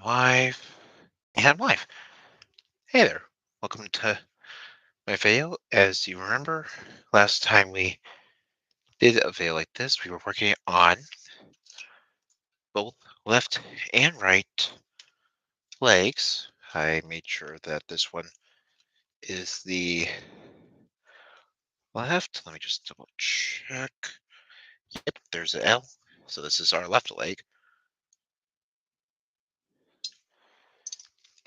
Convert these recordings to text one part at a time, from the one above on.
Live and live. Hey there. Welcome to my video. As you remember, last time we did a video like this, we were working on both left and right legs. I made sure that this one is the left. Let me just double check. Yep, there's an L. So this is our left leg.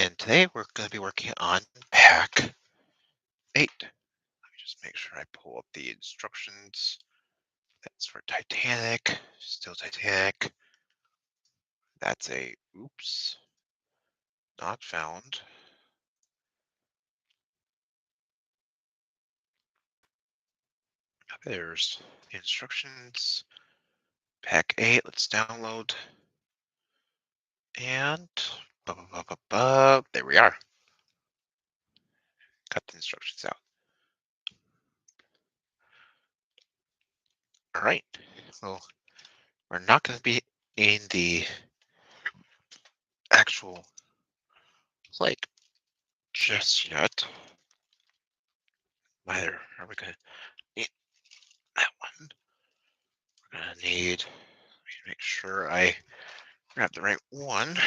And today we're going to be working on pack 8. Let me just make sure I pull up the instructions. That's for Titanic, still Titanic. That's a, oops, not found. There's the instructions. Pack 8, let's download. And, there we are. Got the instructions out. All right, well, we're not going to be in the actual lake just yet. Neither are we going to need that one. We're going to need, let me make sure I grab the right one.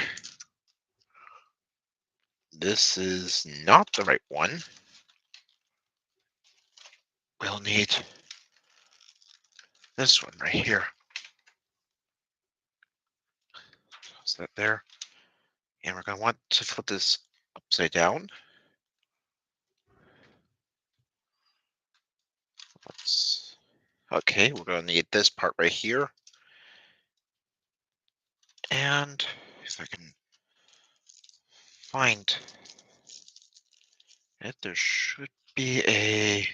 This is not the right one. We'll need this one right here. Is that there? And we're going to want to flip this upside down. Okay, we're going to need this part right here. And if I can find it, there should be a,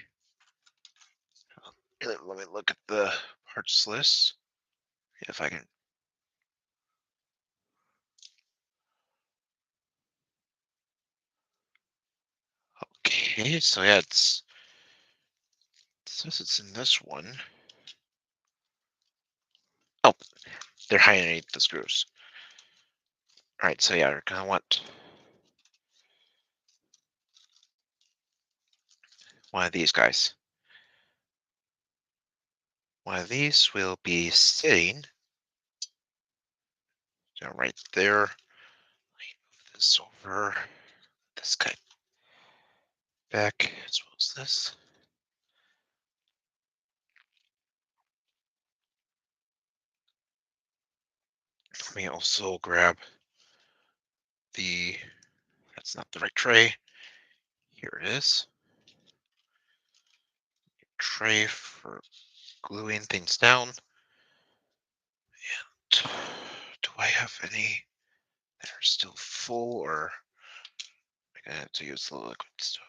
let me look at the parts list. If I can. Okay, so yeah, it says it's in this one. Oh, they're hiding underneath the screws. All right, so yeah, we're gonna want one of these guys. One of these will be sitting right there. Let me move this over. This guy back as well as this. Let me also grab that's not the right tray. Here it is. Tray for gluing things down. And do I have any that are still full, or am I gonna have to use the liquid stuff?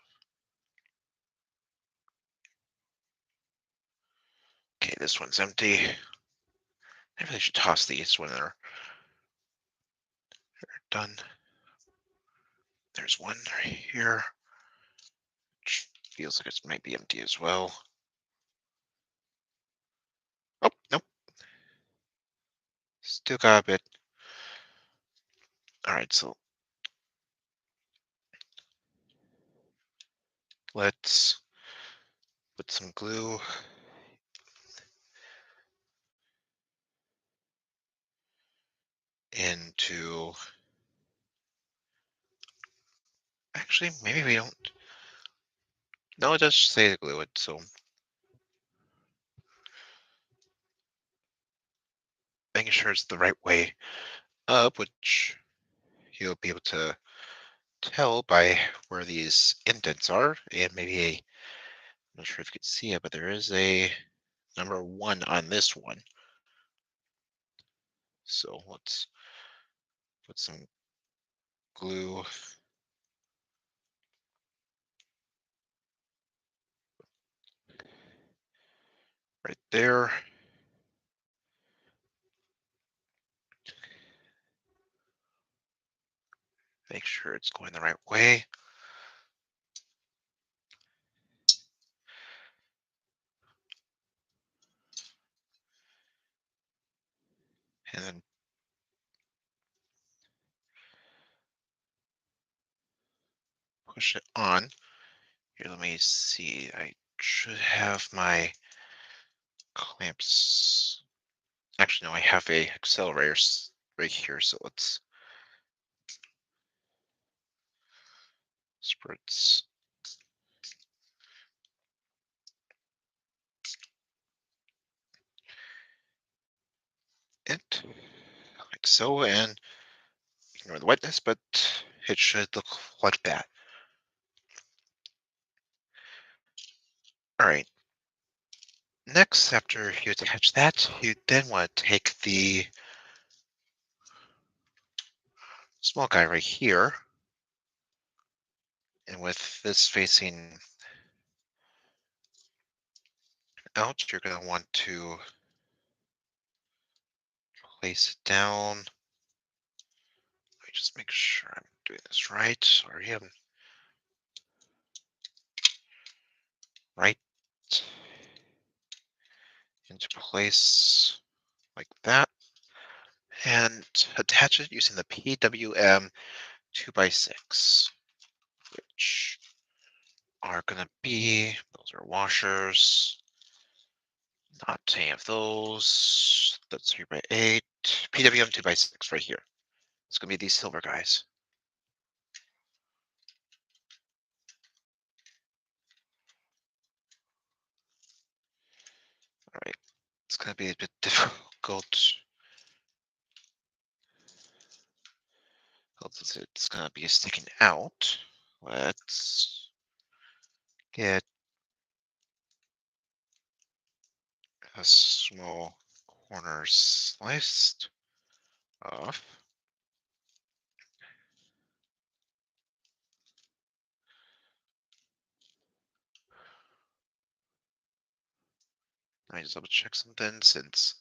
Okay, this one's empty. I really should toss these when they're done. There's one right here, which feels like it might be empty as well. Oh, nope. Still got a bit. All right, so let's put some glue into, actually, maybe we don't. No, it does say to glue it, so making sure it's the right way up, which you'll be able to tell by where these indents are, and maybe I'm not sure if you can see it, but there is a number 1 on this one. So let's put some glue right there. Make sure it's going the right way. And then push it on. Here, let me see. I should have my clamps. Actually, no, I have a accelerator right here. So let's spritz it like so, and ignore the wetness, but it should look like that. All right. Next, after you attach that, you then want to take the small guy right here, and with this facing out, you're going to want to place it down. Let me just make sure I'm doing this right. Sorry, I'm right into place like that, and attach it using the PWM 2x6, which are going to be, those are washers, not any of those. That's 3x8, PWM 2x6 right here. It's going to be these silver guys. All right, it's going to be a bit difficult. Since it's going to be sticking out, let's get a small corner sliced off. Let me just double check something since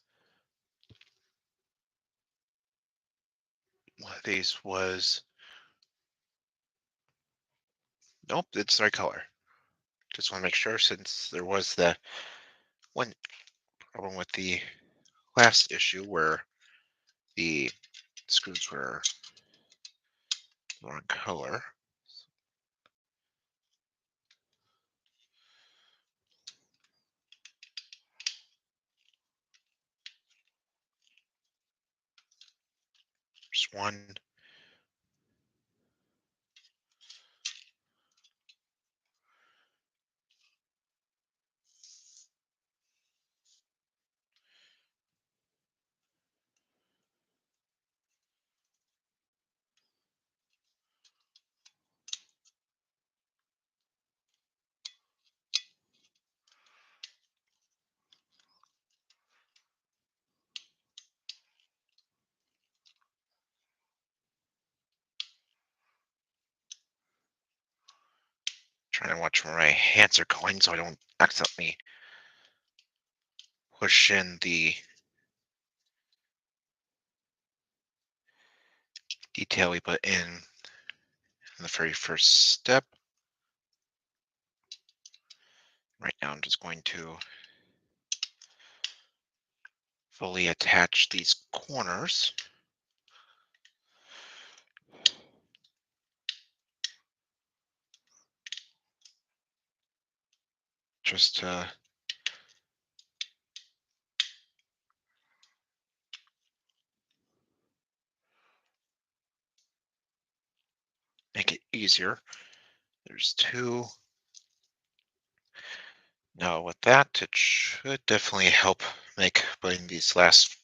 one of these was, nope, it's the right color. Just want to make sure since there was the one problem with the last issue where the screws were the wrong color. There's one. Trying to watch where my hands are going so I don't accidentally push in the detail we put in the very first step. Right now I'm just going to fully attach these corners. Just to make it easier. There's two. Now with that, it should definitely help make putting these last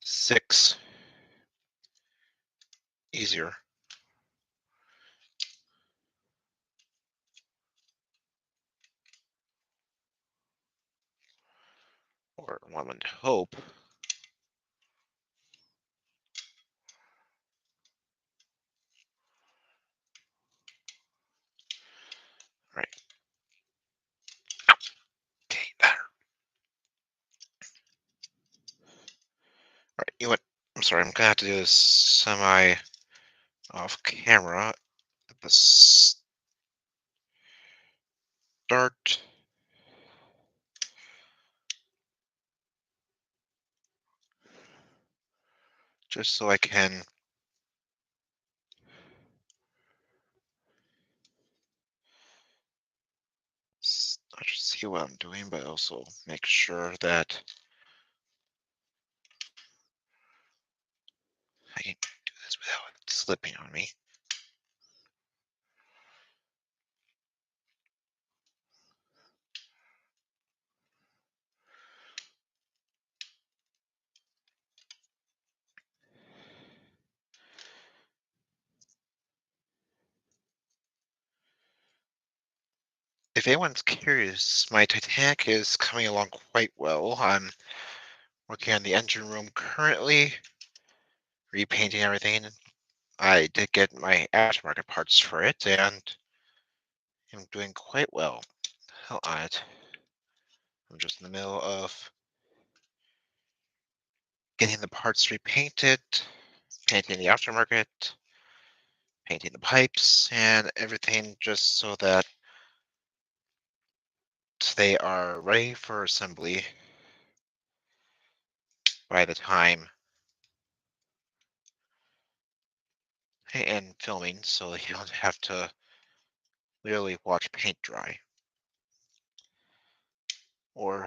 6 easier. Or one would hope. Right. Okay, better. Right, you know what? I'm sorry, I'm gonna have to do this semi off camera at the start. Just so I can you what I'm doing, but also make sure that I can do this without it slipping on me. If anyone's curious, my Titanic is coming along quite well. I'm working on the engine room currently, repainting everything. I did get my aftermarket parts for it, and I'm doing quite well on it. I'm just in the middle of getting the parts repainted, painting the aftermarket, painting the pipes, and everything just so that they are ready for assembly by the time and filming, so you don't have to literally watch paint dry or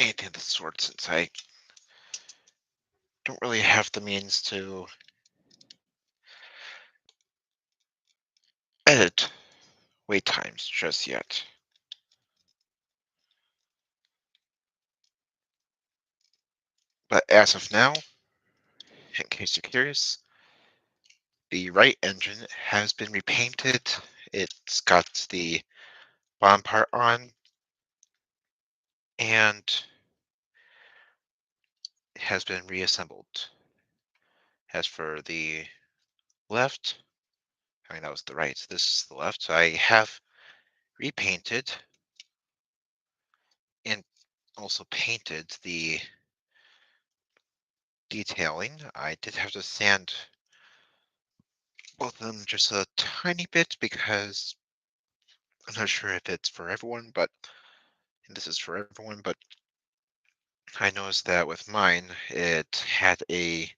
anything of the sort, since I don't really have the means to edit wait times just yet. But as of now, in case you're curious, the right engine has been repainted. It's got the bottom part on, and has been reassembled. As for the left, I mean, that was the right, so this is the left. So I have repainted and also painted the detailing. I did have to sand both of them just a tiny bit because I'm not sure if it's for everyone, but and this is for everyone, but I noticed that with mine, it had a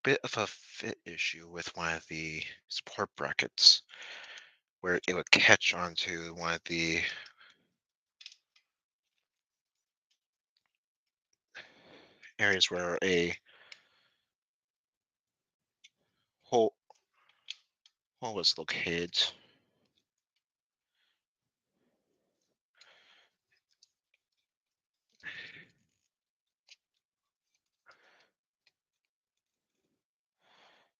bit of a fit issue with one of the support brackets where it would catch onto one of the areas where a hole, hole was located.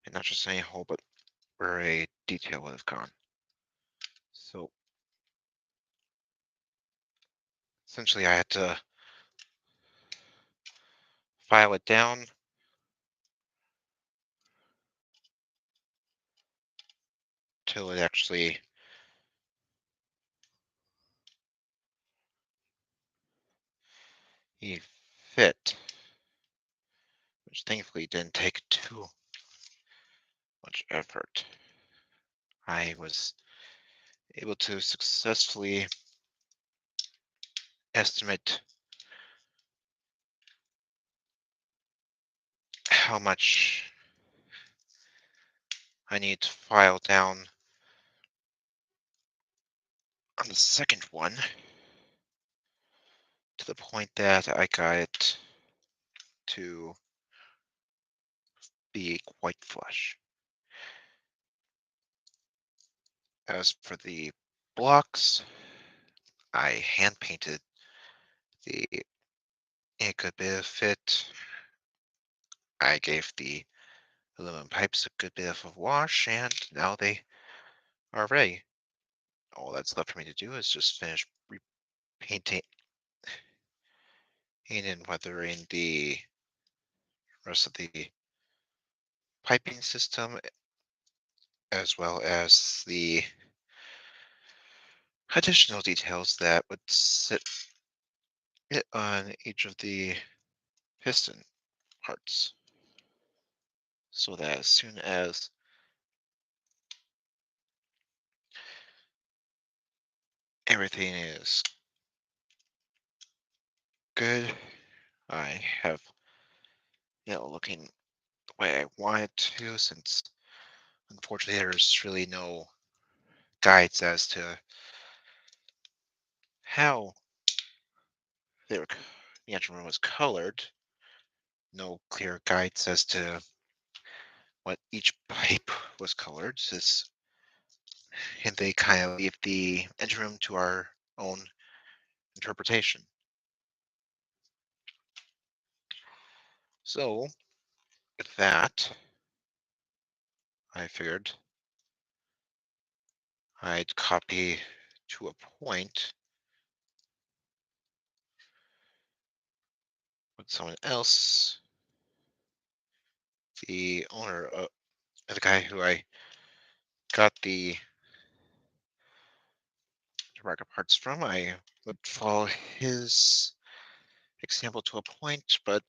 And not just any hole, but where a detail would have gone. So essentially I had to file it down till it actually fit, which thankfully didn't take too much effort. I was able to successfully estimate how much I need to file down on the second one to the point that I got it to be quite flush. As for the blocks, I hand painted the a good bit of fit. I gave the aluminum pipes a good bit of a wash, and now they are ready. All that's left for me to do is just finish repainting and weathering the rest of the piping system, as well as the additional details that would sit it on each of the piston parts, so that as soon as everything is good, I have looking the way I want it to, since Unfortunately, there's really no guides as to how they were, the engine room was colored. No clear guides as to what each pipe was colored. And they kind of leave the engine room to our own interpretation. So with that, I figured I'd copy to a point with someone else, the owner, the guy who I got the Tobacco parts from. I would follow his example to a point, but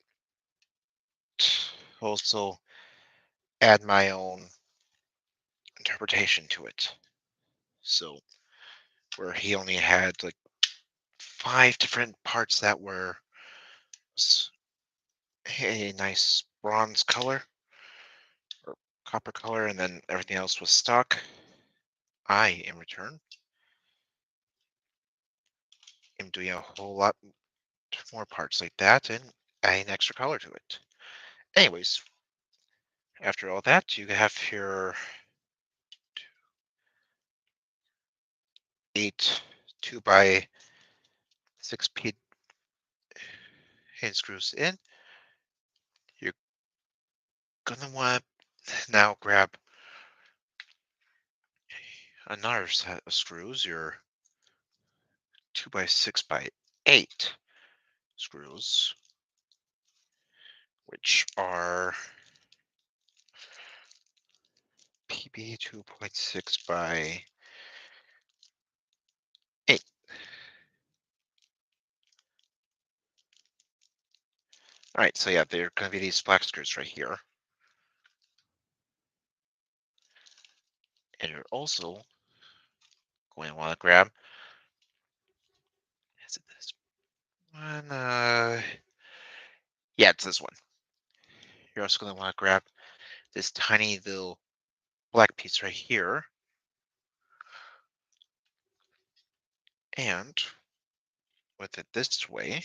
also add my own interpretation to it. So where he only had like 5 different parts that were a nice bronze color or copper color, and then everything else was stock. I, in return, am doing a whole lot more parts like that and adding extra color to it. Anyways, after all that, you have your 8 2x6 hand screws in. You're gonna want to now grab another set of screws, your 2x6x8 screws, which are PB 2.6 by 8. All right, so yeah, they're going to be these black screws right here. And you're also going to want to grab, is it this one? Yeah, it's this one. You're also going to want to grab this tiny little black piece right here. And with it this way,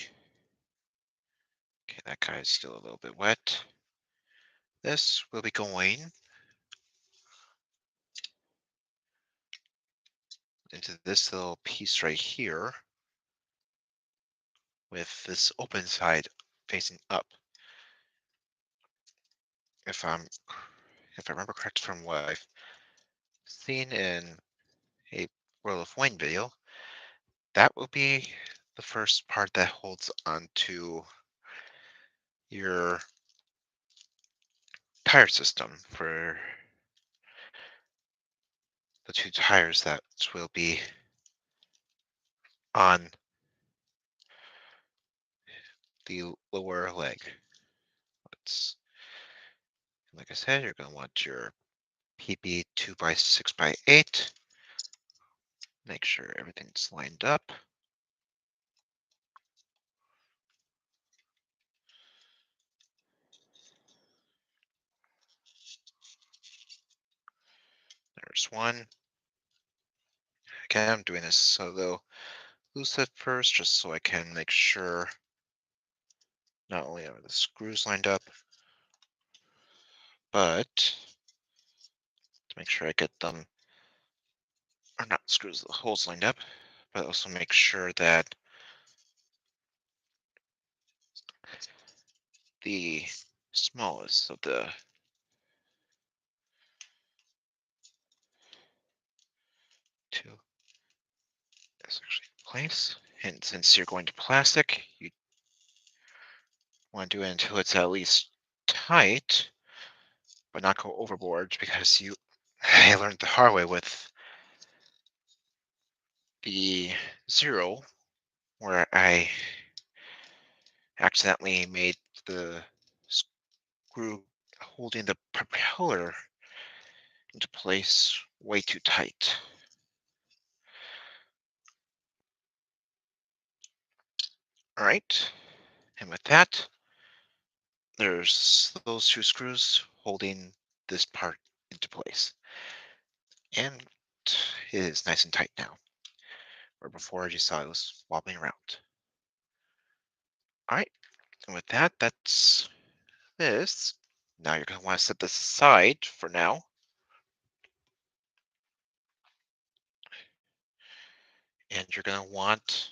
okay, that guy's still a little bit wet. This will be going into this little piece right here with this open side facing up. If I'm if I remember correct from what I've seen in a World of Wayne video, that will be the first part that holds onto your tire system for the 2 tires that will be on the lower leg. It's, like I said, you're going to want your PB 2x6x8. Make sure everything's lined up. There's one. Again, I'm doing this so they'll loose at first, just so I can make sure not only are the screws lined up, but to make sure I get them, or not screws, the holes lined up, but also make sure that the smallest of the two is actually in place. And since you're going to plastic, you want to do it until it's at least tight, but not go overboard, because I learned the hard way with the Zero, where I accidentally made the screw holding the propeller into place way too tight. All right, and with that, there's those 2 screws holding this part into place. And it is nice and tight now, where before you saw it was wobbling around. All right, and with that, that's this. Now you're going to want to set this aside for now. And you're going to want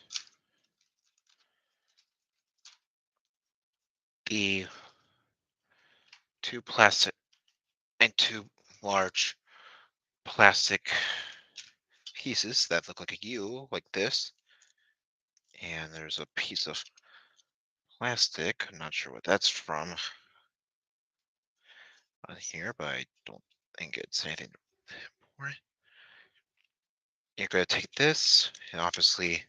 the two plastic and two large plastic pieces that look like a U, like this. And there's a piece of plastic. I'm not sure what that's from on here, but I don't think it's anything important. You're going to take this and obviously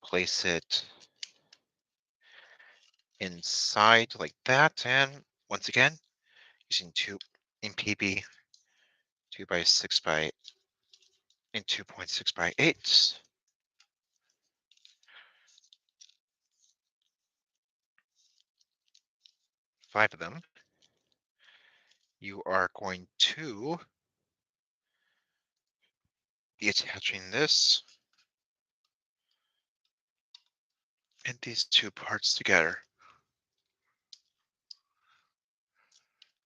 place it inside like that. And once again, using two MPB 2 by 6 by and 2.6 by 8. 5 of them. You are going to be attaching this and these two parts together.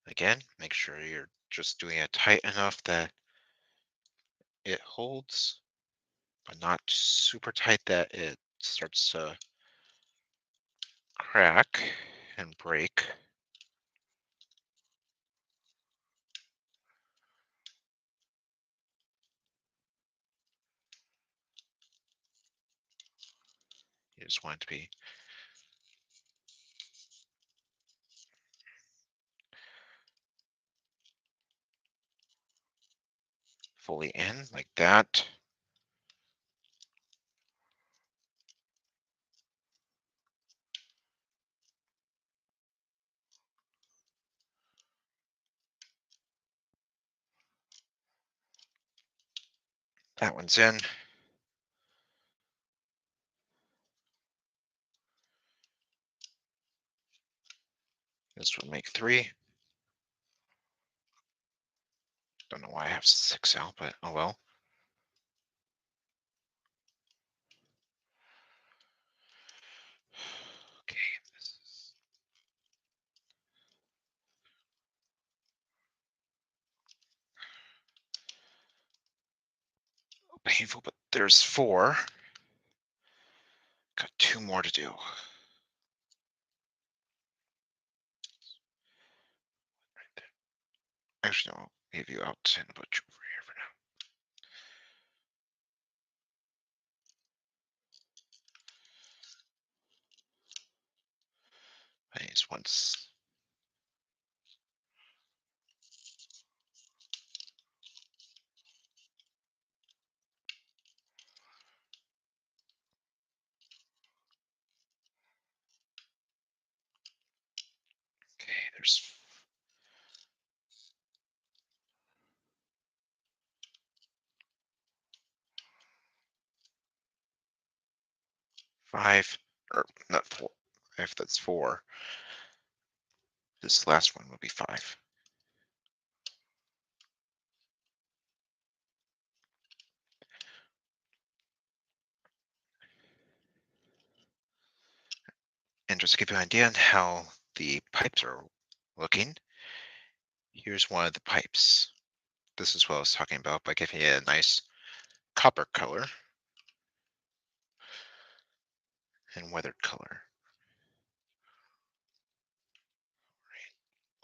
Again, make sure you're just doing it tight enough that it holds, but not super tight that it starts to crack and break. You just want it to be fully in like that. That one's in. This would make 3. Don't know why I have 6 out, but oh well. Okay, this is painful, but there's 4. Got 2 more to do. Right there. Actually, no, I'll leave you out and put you over here for now. I need once. Okay, there's 5, or not 4. If that's 4, this last one will be 5. And just to give you an idea on how the pipes are looking, here's one of the pipes. This is what I was talking about by giving it a nice copper color and weathered color.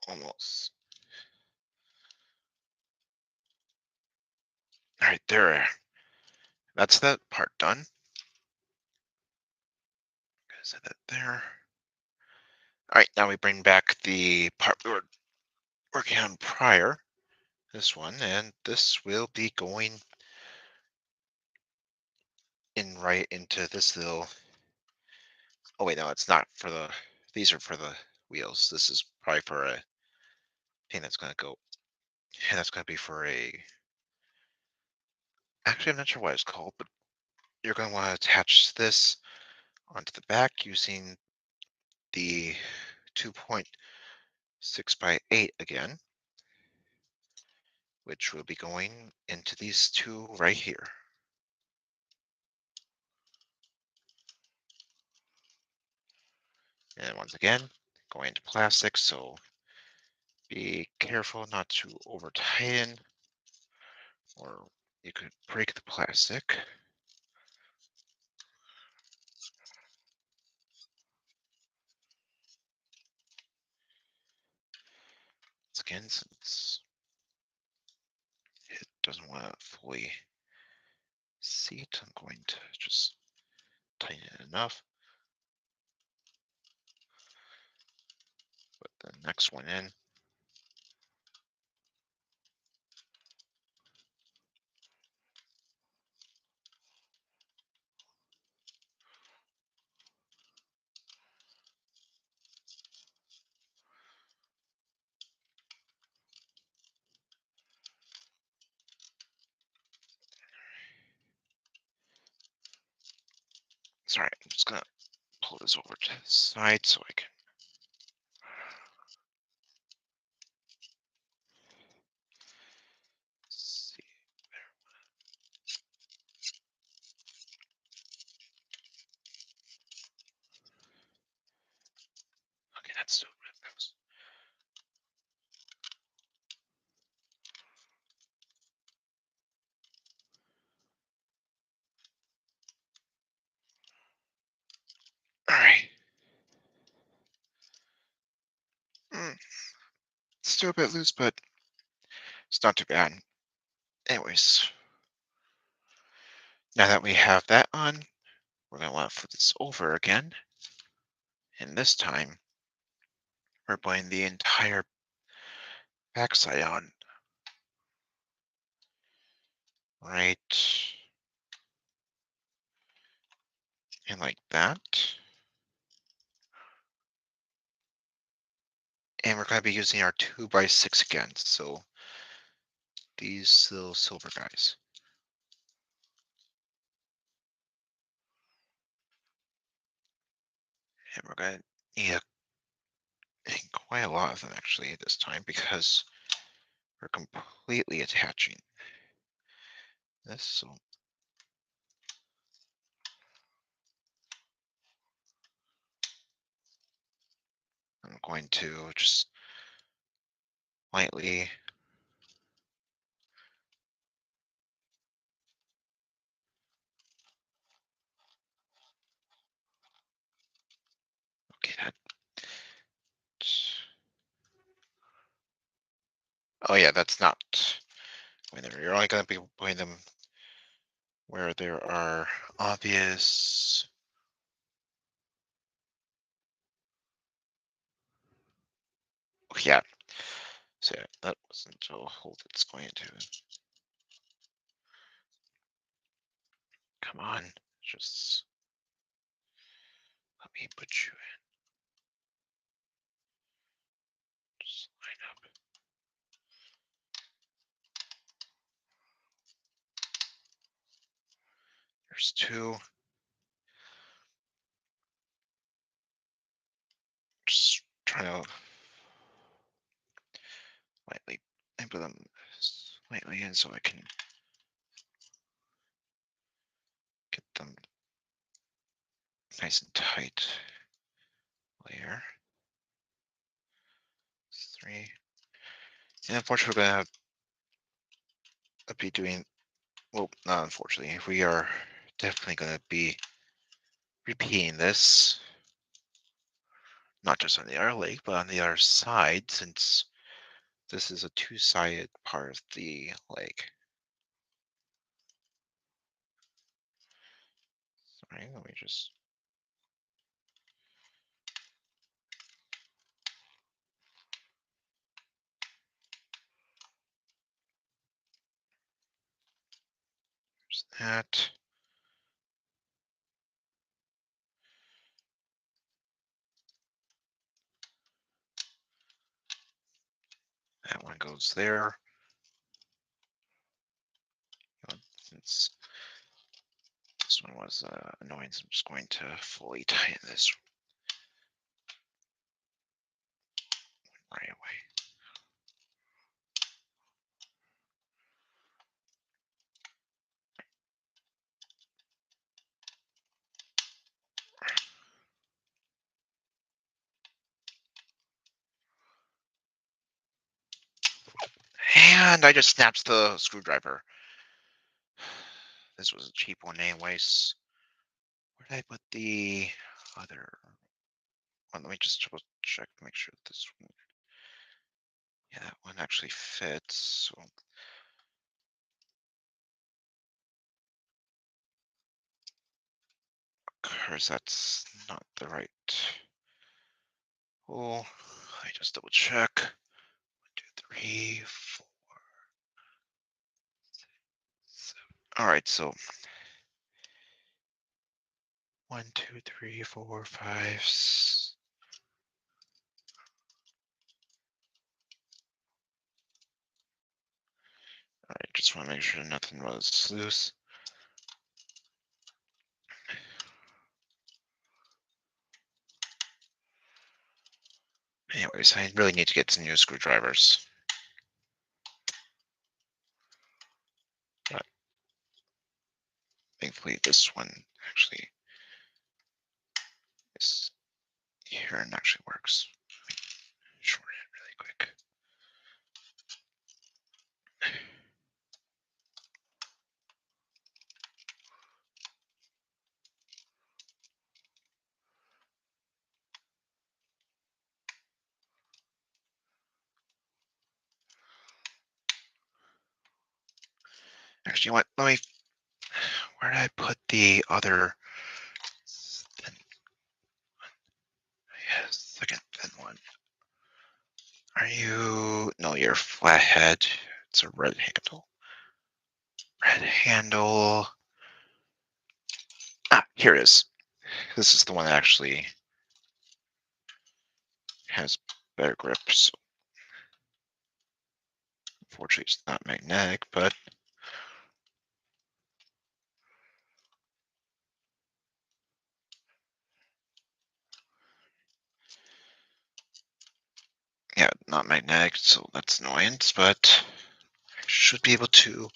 Almost. All right, there. That's that part done. Set that there. All right, now we bring back the part we were working on prior, this one, and this will be going in right into this little. Oh wait, no, it's not for the. These are for the wheels. This is probably for a thing that's going to go, and that's going to be for a. Actually, I'm not sure what it's called, but you're going to want to attach this onto the back using the 2.6 by 8 again. which will be going into these two right here. And once again, going into plastic, so be careful not to over tighten or you could break the plastic. Once again, since it doesn't want to fully seat, I'm going to just tighten it enough. Put the next one in. Sorry, I'm just gonna pull this over to the side so I can see. Okay, that's still good. All right. Still a bit loose, but it's not too bad. Anyways, now that we have that on, we're gonna want to flip this over again. And this time, we're putting the entire backside on. Right. And like that. And we're going to be using our 2x6 again. So these little silver guys. And we're going to need quite a lot of them actually this time because we're completely attaching this. So I'm going to just lightly okay that. Oh yeah, that's not whenever you're only going to be putting them where there are obvious. Oh, yeah. So yeah, that wasn't a hole that's going to. Come on, just let me put you in. Just line up. There's two. Just trying to lightly put them slightly in so I can get them nice and tight. Layer. 3. And unfortunately, we're going to be doing, well, not unfortunately, we are definitely going to be repeating this, not just on the other leg, but on the other side, since this is a two-sided part of the leg. Sorry, let me just. There's that. That one goes there. Since this one was annoying, so I'm just going to fully tighten this right away. And I just snapped the screwdriver. This was a cheap one anyways. Where did I put the other one? Let me just double check, make sure this one, yeah, that one actually fits. So, of course, that's not the right. Oh, I just double check. 1, 2, 3, 4. All right, so 1, 2, 3, 4, 5. All right, just want to make sure nothing was loose. Anyways, I really need to get some new screwdrivers. But thankfully, this one actually is here and actually works. Shorten it really quick. Actually, you know what? Let me. Where did I put the other thin? Yes, second thin one. Are you? No, you're flathead. It's a red handle. Red handle. Ah, here it is. This is the one that actually has better grip. So unfortunately, it's not magnetic, but yeah, not magnetic. So that's annoyance, but I should be able to,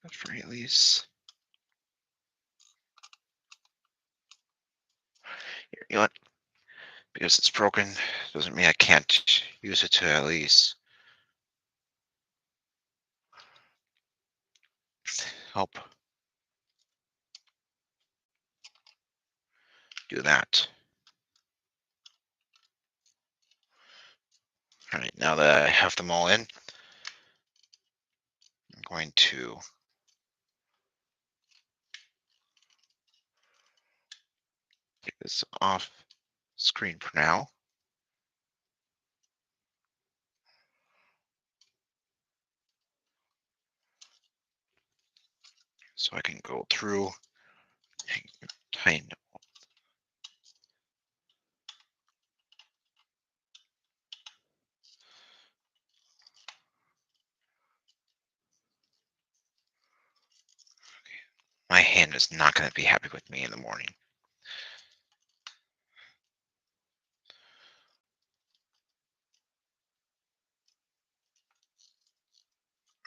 at the very least. Here, you know what? Because it's broken doesn't mean I can't use it to at least help do that. All right, now that I have them all in, I'm going to take this off screen for now. So I can go through and tighten. My hand is not going to be happy with me in the morning.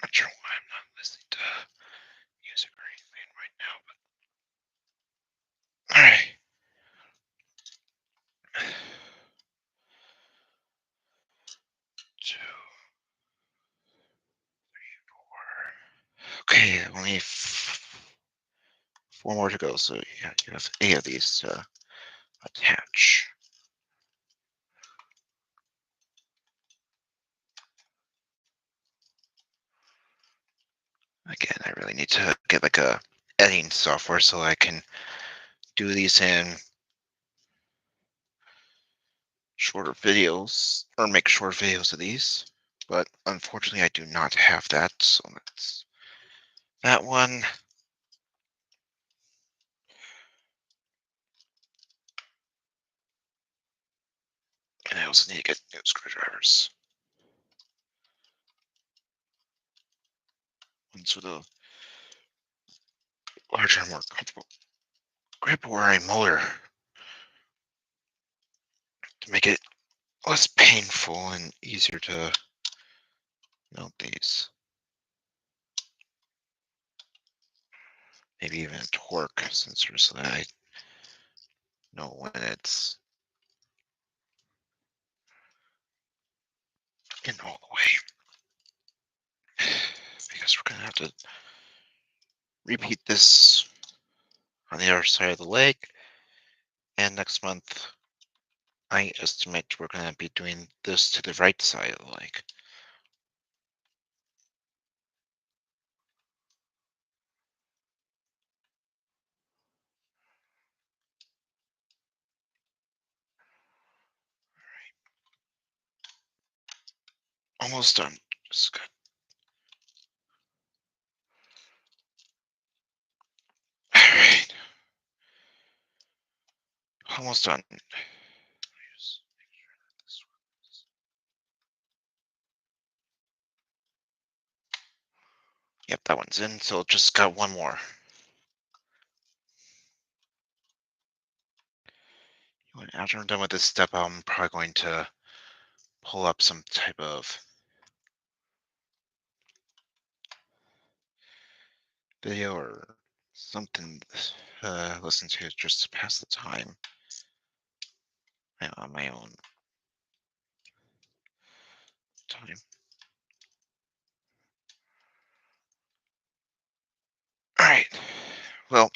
Not sure why I'm not listening to music or anything right now, but all right. 2, 3, 4. Okay, only 4 more to go. So yeah, you have 8 of these to attach. Again, I really need to get like a editing software so I can do these in shorter videos or make short videos of these. But unfortunately, I do not have that. So that's that one. And I also need to get new screwdrivers. Ones with a larger, more comfortable grip or a motor to make it less painful and easier to mount these. Maybe even a torque sensor so that I know when it's in all the way because we're gonna have to repeat this on the other side of the lake. And next month, I estimate we're gonna be doing this to the right side of the lake. Almost done. Just got. All right. Almost done. Yep, that one's in. So just got one more. After I'm done with this step, I'm probably going to pull up some type of video or something listen to just to pass the time on my own time. All right. Well,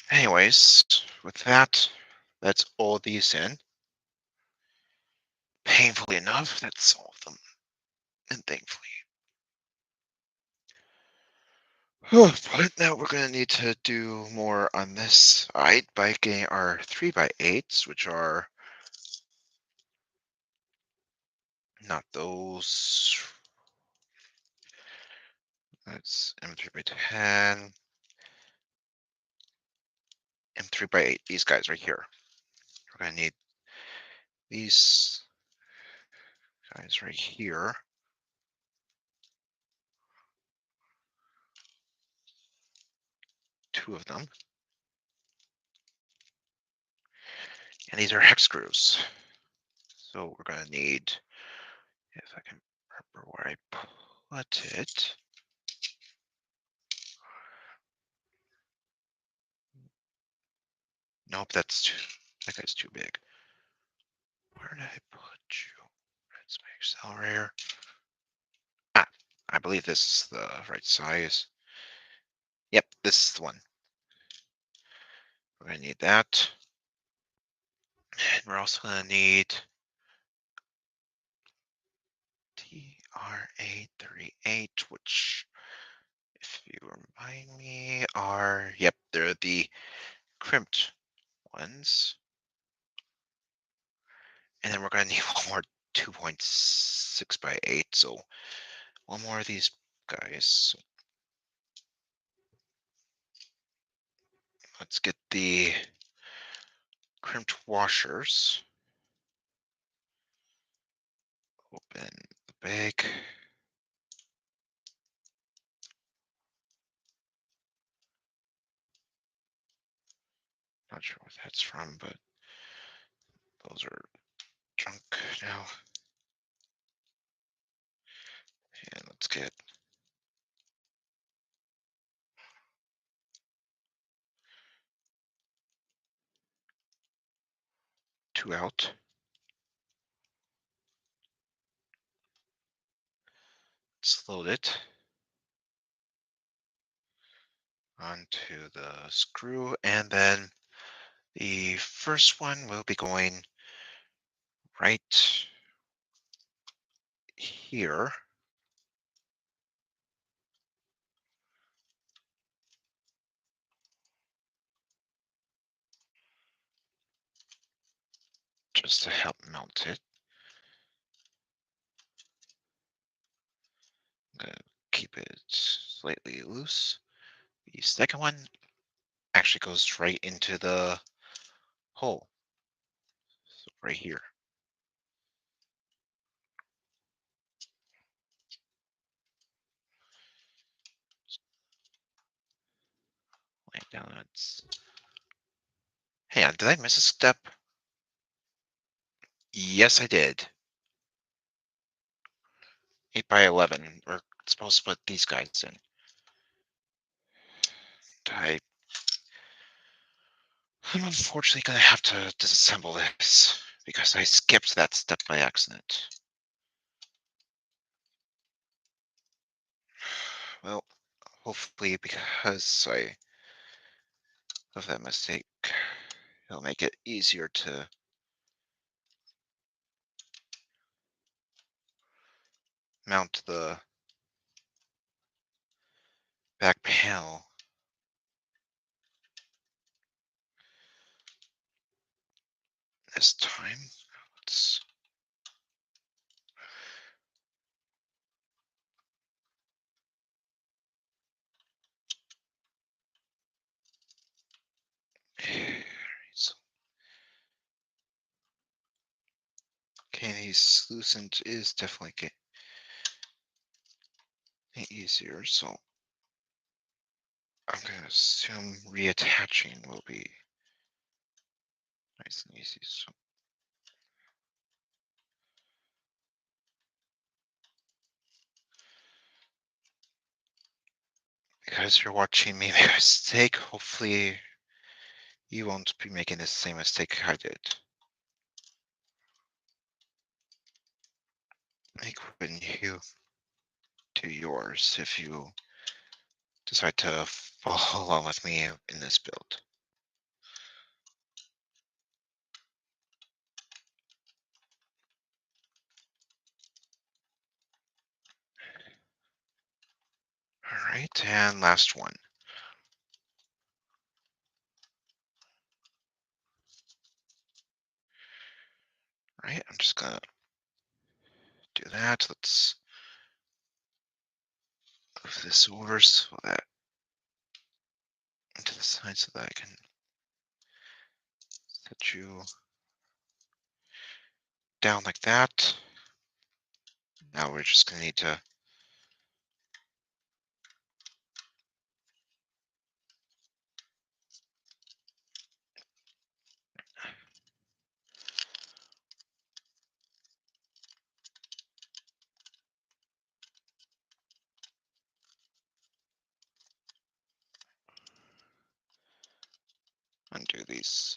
anyways, with that, that's all these in. Painfully enough, that's all of them. And thankfully. But now we're going to need to do more on this side by getting our 3x8s, which are not those. That's M3x10, M3x8, these guys right here. We're going to need these guys right here. Two of them. And these are hex screws. So we're going to need, if I can remember where I put it. Nope, that guy's too big. Where did I put you? That's my accelerator. Ah, I believe this is the right size. Yep, this is the one. We're going to need that. And we're also going to need TRA38, which, if you remind me, are, yep, they're the crimped ones. And then we're going to need one more 2.6x8. So one more of these guys. Let's get the crimped washers. Open the bag. Not sure what that's from, but those are junk now. And let's get two out. Let's load it onto the screw, and then the first one will be going right here. Just to help mount it. I'm gonna keep it slightly loose. The second one actually goes right into the hole. So right here. Lay it down. Hang on, did I miss a step? Yes, I did. 8x11. We're supposed to put these guys in. I'm unfortunately going to have to disassemble this because I skipped that step by accident. Well, hopefully because of that mistake, it'll make it easier to mount the back panel this time. Let's so, okay, these loosened is definitely getting easier, so I'm gonna assume reattaching will be nice and easy. So because you're watching me make a mistake, hopefully you won't be making the same mistake I did. Like when you do yours, if you decide to follow along with me in this build. All right, and last one. All right, I'm just gonna do that. Let's move this over so that to the side so that I can set you down like that. Now we're just gonna need to undo these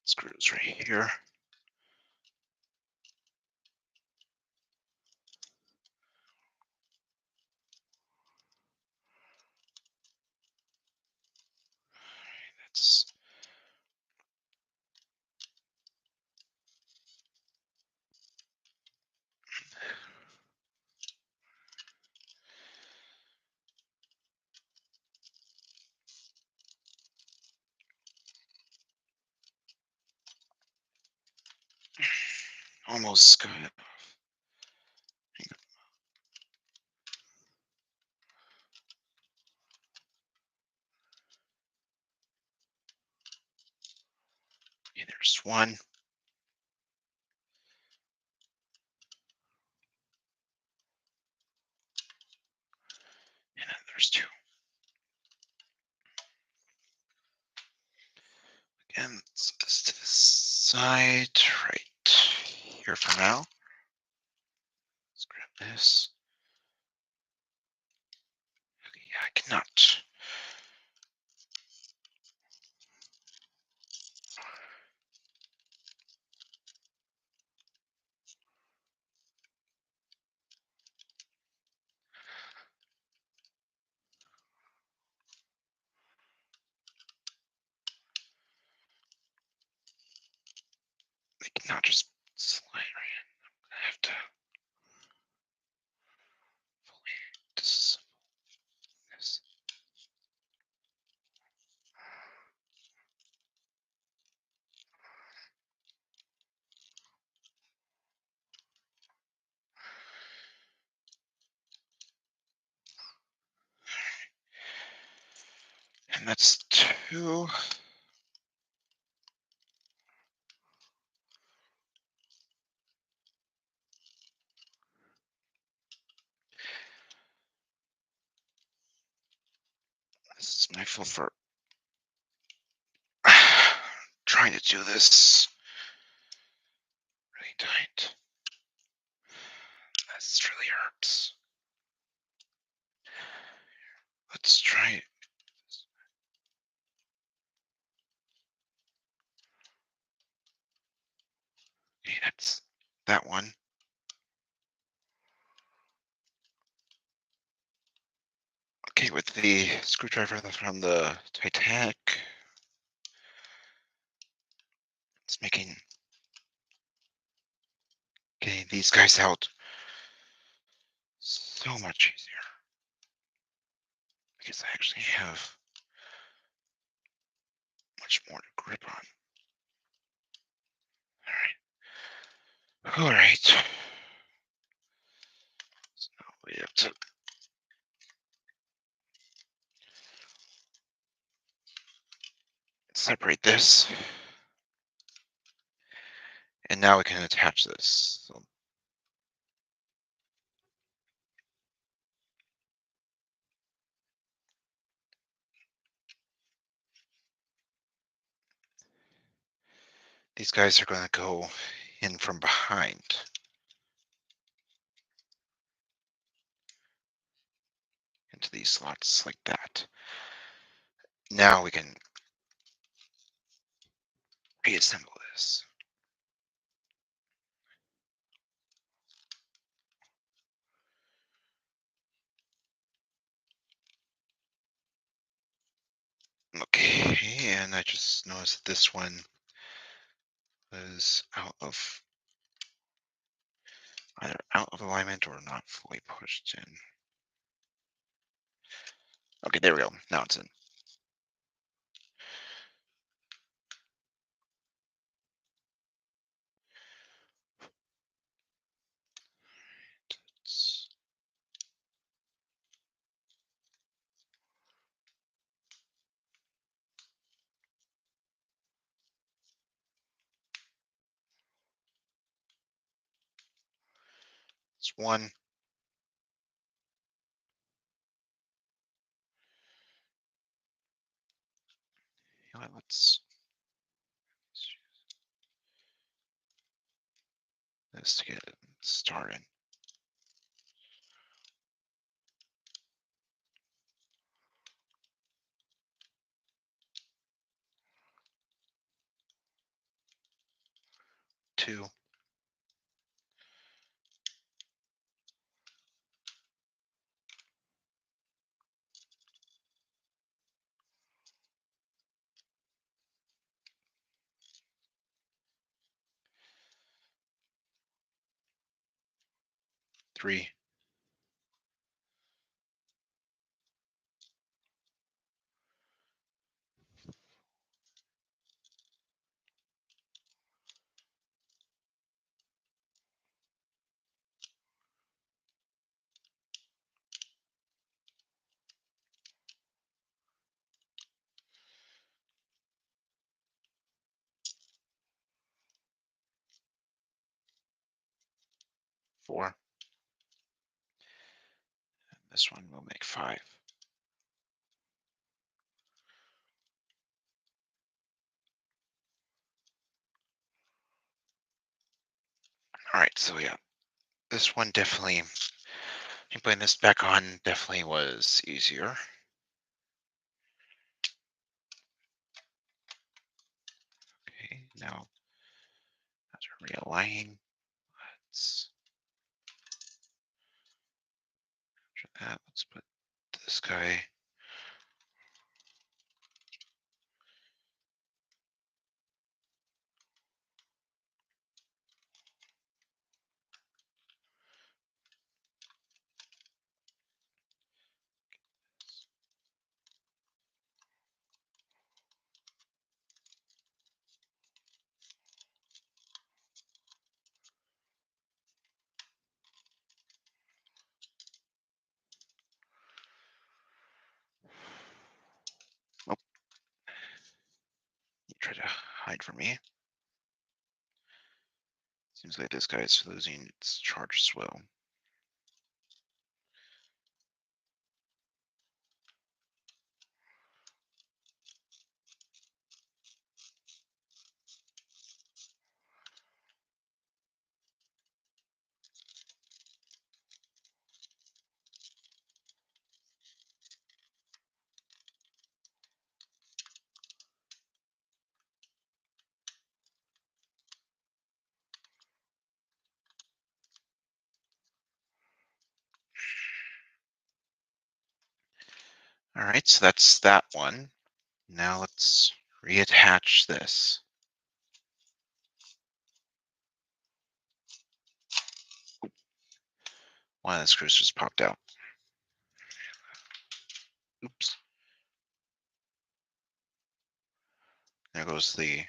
screws right here. That's almost good. Okay, there's one. And then there's two. Again, let's set this to the side right here for now. Let's grab this. Okay, yeah, I cannot. I cannot just slide right in. I have to fully disassemble this. And that's two. This is my fault for trying to do this really tight. This really hurts. Let's try it. Okay, that's that one. Okay, with the screwdriver from the Titanic, it's making getting these guys out so much easier because I actually have much more to grip on. All right. So now we have to separate this, and now we can attach this. So these guys are going to go in from behind into these slots like that. Now we can reassemble this. Okay, and I just noticed this one was either out of alignment or not fully pushed in. Okay, there we go. Now it's in. It's 1. You know what, let's use this to get it started. 2. 3. 4. And this one will make 5. All right, so yeah, this one definitely, putting this back on definitely was easier. Okay, now after realigning, let's after that, let's put this guy. Oh, you try to hide from me. Seems like this guy is losing its charge as well. All right, so that's that one. Now let's reattach this. One of the screws just popped out. Oops. There goes the.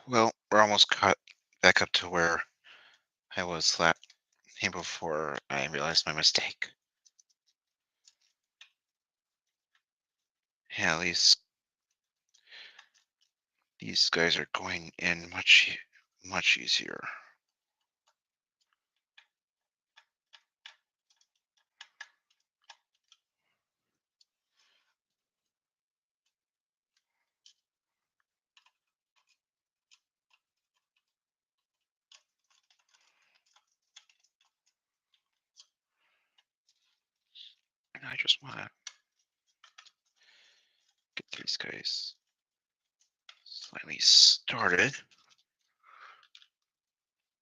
Well, we're almost caught back up to where I was before I realized my mistake. Yeah, at least these guys are going in much easier. And I just want to get these guys slightly started.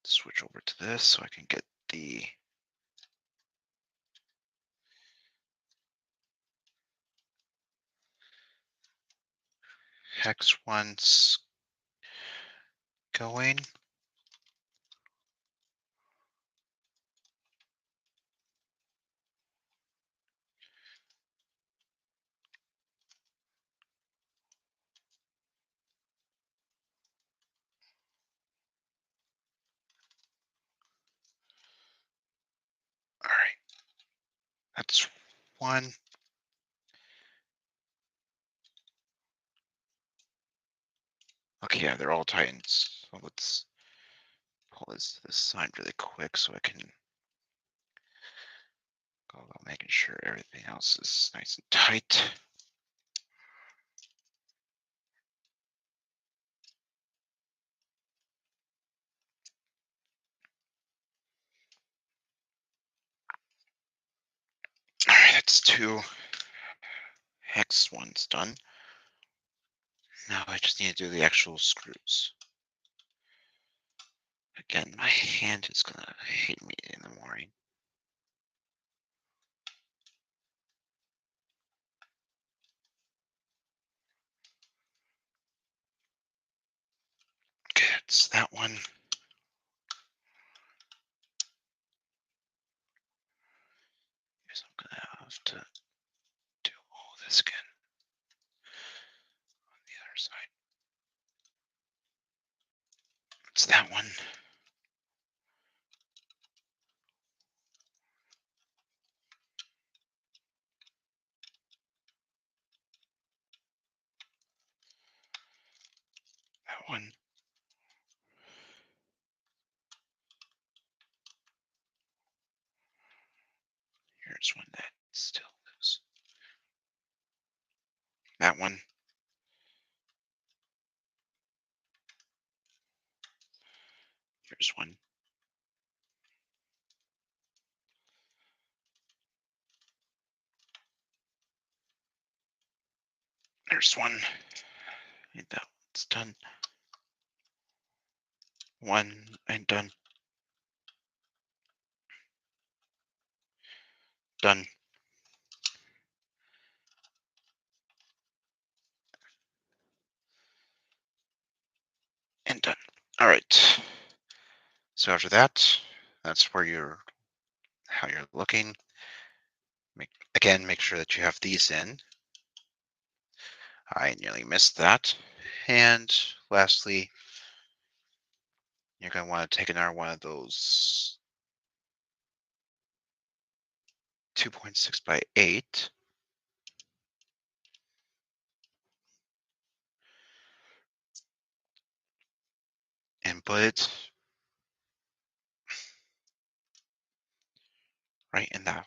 Switch over to this so I can get the hex ones going. All right, that's one. Okay, yeah, they're all Titans. So let's pull this side really quick so I can go about making sure everything else is nice and tight. All right, that's two hex ones done. Now I just need to do the actual screws. Again, my hand is gonna hate me in the morning. Okay, that's that one. Guess I'm gonna have to do all this again on the other side. It's that one. That one. Here's one that still lives. That one. Here's one. There's one. And that one's done. One and done. Done. And done. All right. So after that, that's where how you're looking. Make sure that you have these in. I nearly missed that. And lastly, you're going to want to take another one of those 2.6 by 8 and put it right in that.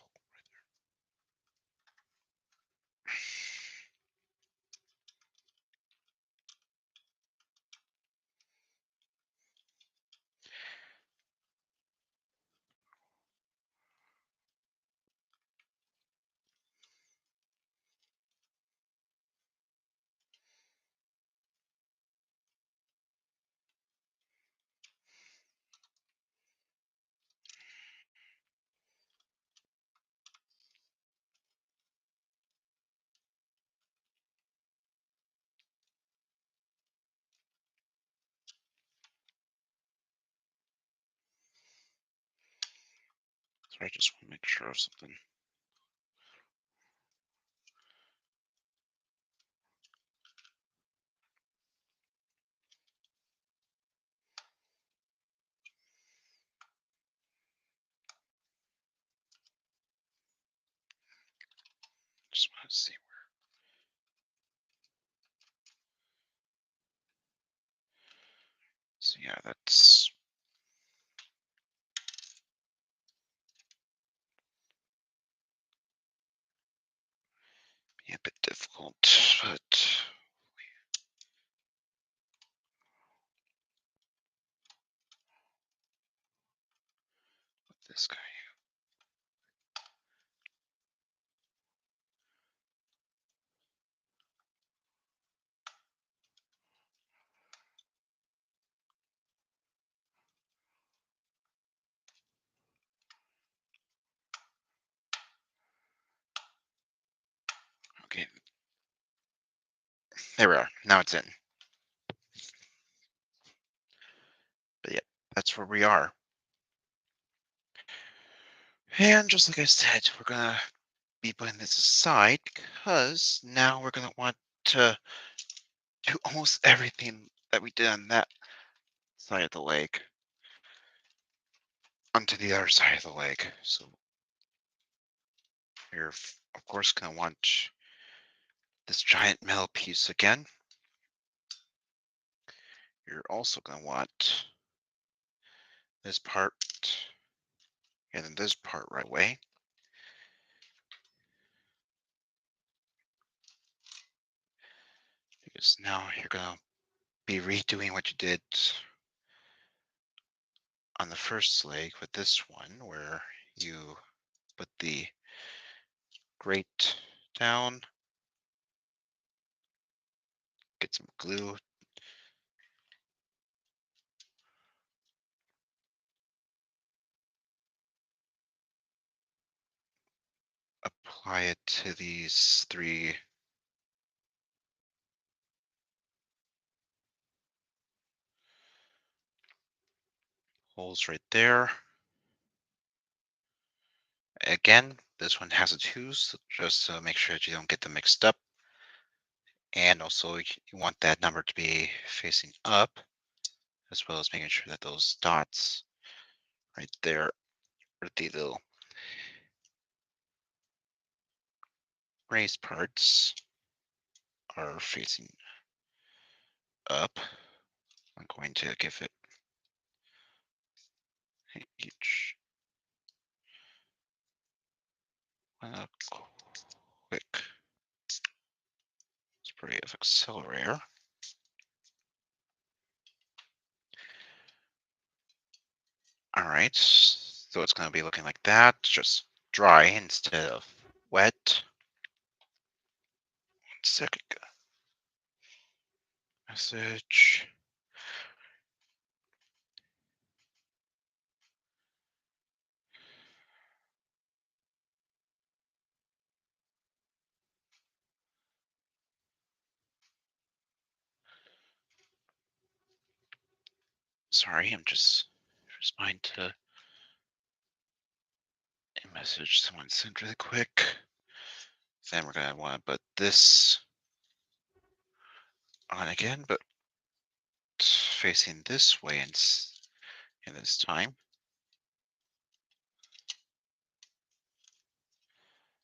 So I just want to make sure of something. Just want to see. So yeah, that's be a bit difficult, but this guy. Okay, there we are. Now it's in. But yeah, that's where we are. And just like I said, we're gonna be putting this aside because now we're gonna want to do almost everything that we did on that side of the lake onto the other side of the lake. So you're of course gonna want this giant metal piece again. You're also gonna want this part and then this part right away. Because now you're gonna be redoing what you did on the first leg with this one, where you put the grate down, get some glue, apply it to these three holes right there. Again, this one has a 2, so just to make sure that you don't get them mixed up. And also you want that number to be facing up, as well as making sure that those dots right there, or the little raised parts, are facing up. I'm going to give it each a quick spray of accelerator. All right, so it's going to be looking like that, just dry instead of wet. 1 second. Message. Sorry, I'm just responding to a message someone sent really quick. Then we're going to want to put this on again, but facing this way in this time.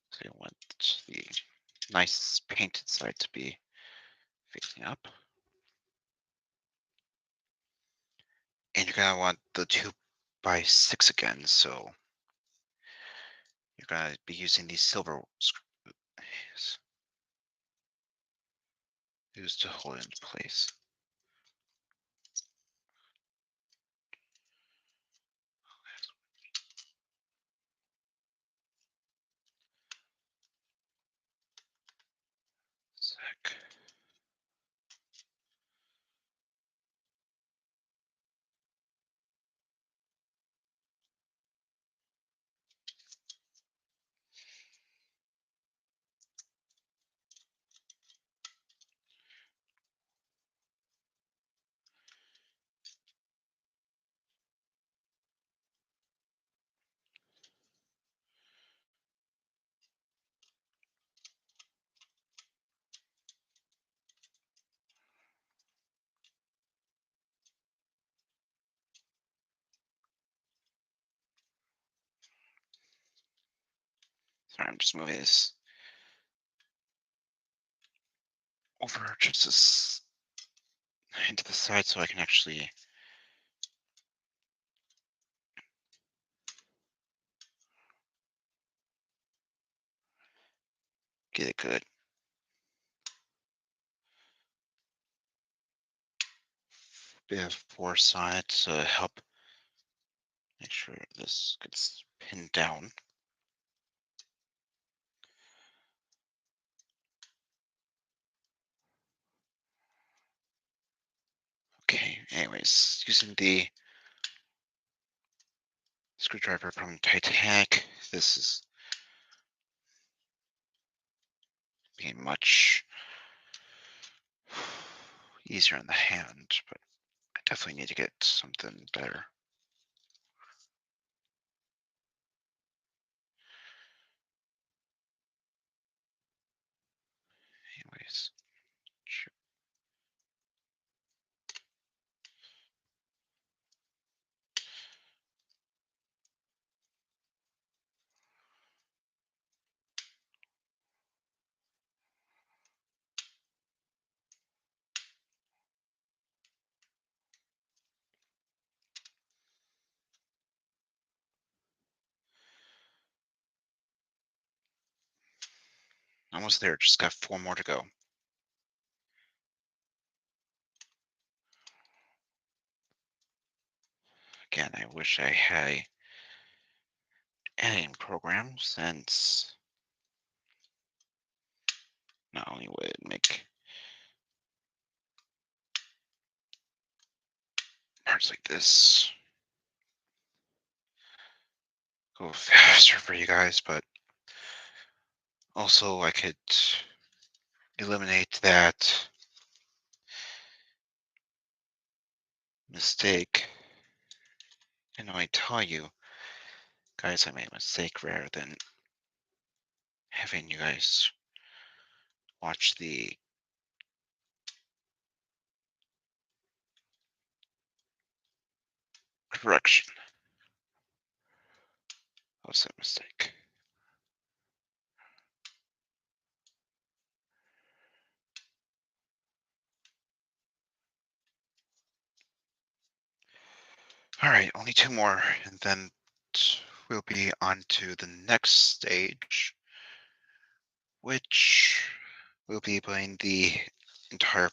So you want the nice painted side to be facing up. And you're gonna want the 2x6 again, so you're gonna be using these silver screws used to hold it into place. Sec. Sorry, I'm just moving this over just into the side so I can actually get it good. Bit of force on it to help make sure this gets pinned down. Okay, anyways, using the screwdriver from Titanic, this is being much easier in the hand, but I definitely need to get something better. Anyways, sure. Almost there, just got 4 more to go. Again, I wish I had a editing program since not only would it make parts like this go faster for you guys, but also I could eliminate that mistake and only tell you guys I made a mistake rather than having you guys watch the correction of said mistake. All right, only 2 more, and then we'll be on to the next stage, which will be playing the entire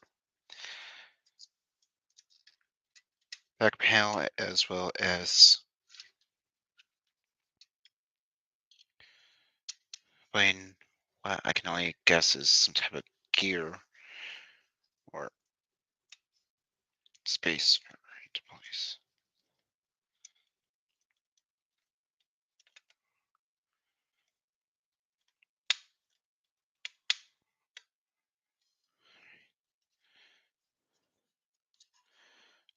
back panel as well as playing what I can only guess is some type of gear or space into place.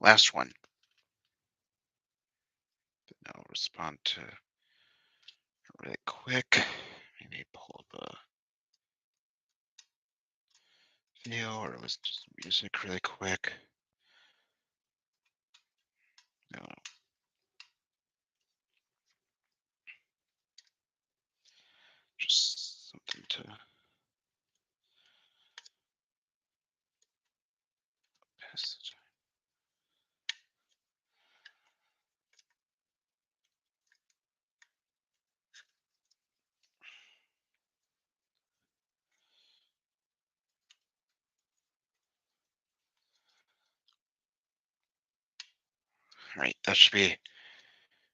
Last one. But now I'll respond to it really quick. Maybe pull up a video or it was just music really quick. No. Just something to pass the time. All right, that should be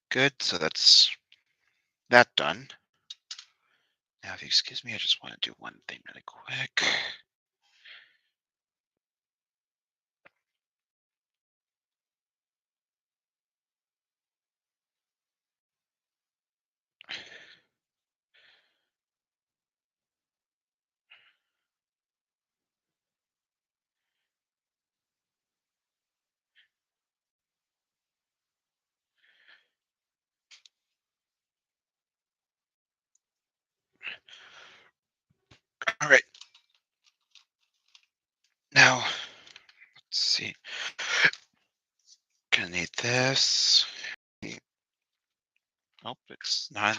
good. So that's that done. Now, if you excuse me, I just want to do one thing really quick. All right. Now, let's see. Gonna need this. Oh, it's not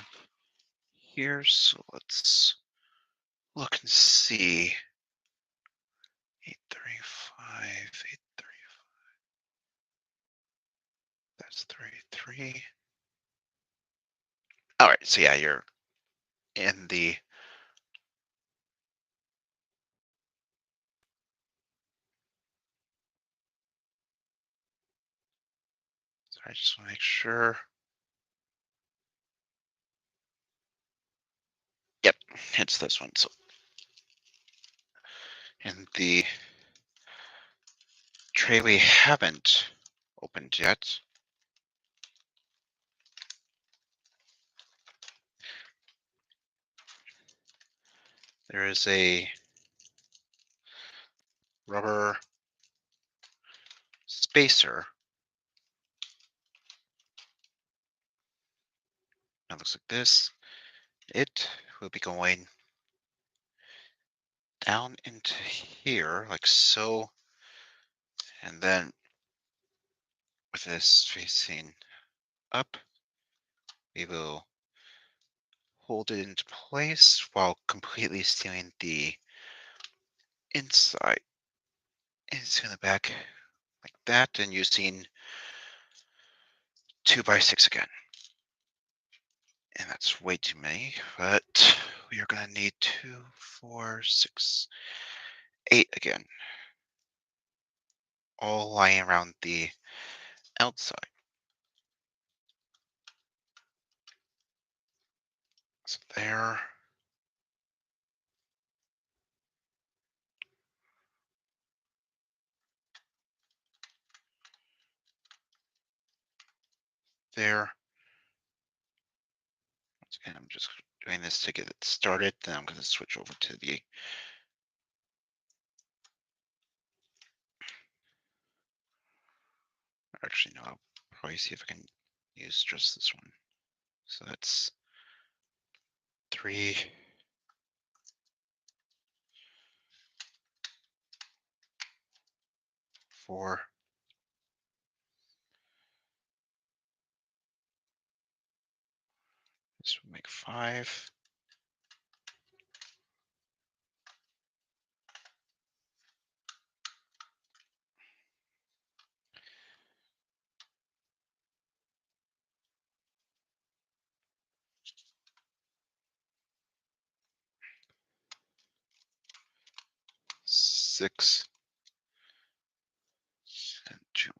here, so let's look and see. 835, 835. That's 33. All right, so yeah, you're in the. So I just want to make sure. Yep, it's this one. So in the tray we haven't opened yet, there is a rubber spacer. It looks like this. It will be going down into here, like so, and then with this facing up, we will hold it into place while completely sealing the inside into the back like that, and using 2x6 again. And that's way too many, but we are going to need 2, 4, 6, 8 again, all lying around the outside. So there. There. Once again, I'm just doing this to get it started. Then I'm going to switch over to the. Actually, no, I'll probably see if I can use just this one. So that's 3, 4. This will make 5. 6, and 2.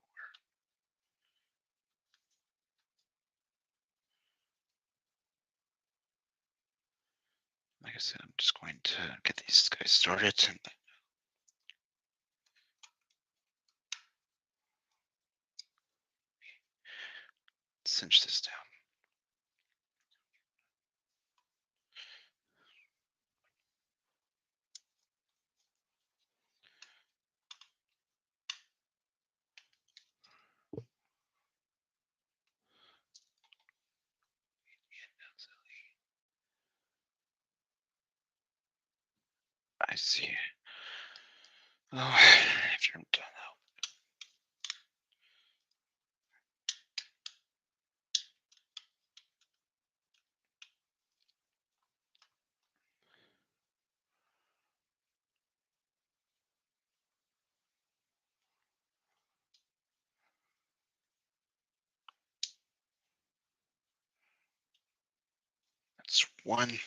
Like I said, I'm just going to get these guys started and cinch this down. I see. Oh, after I'm done. That's one.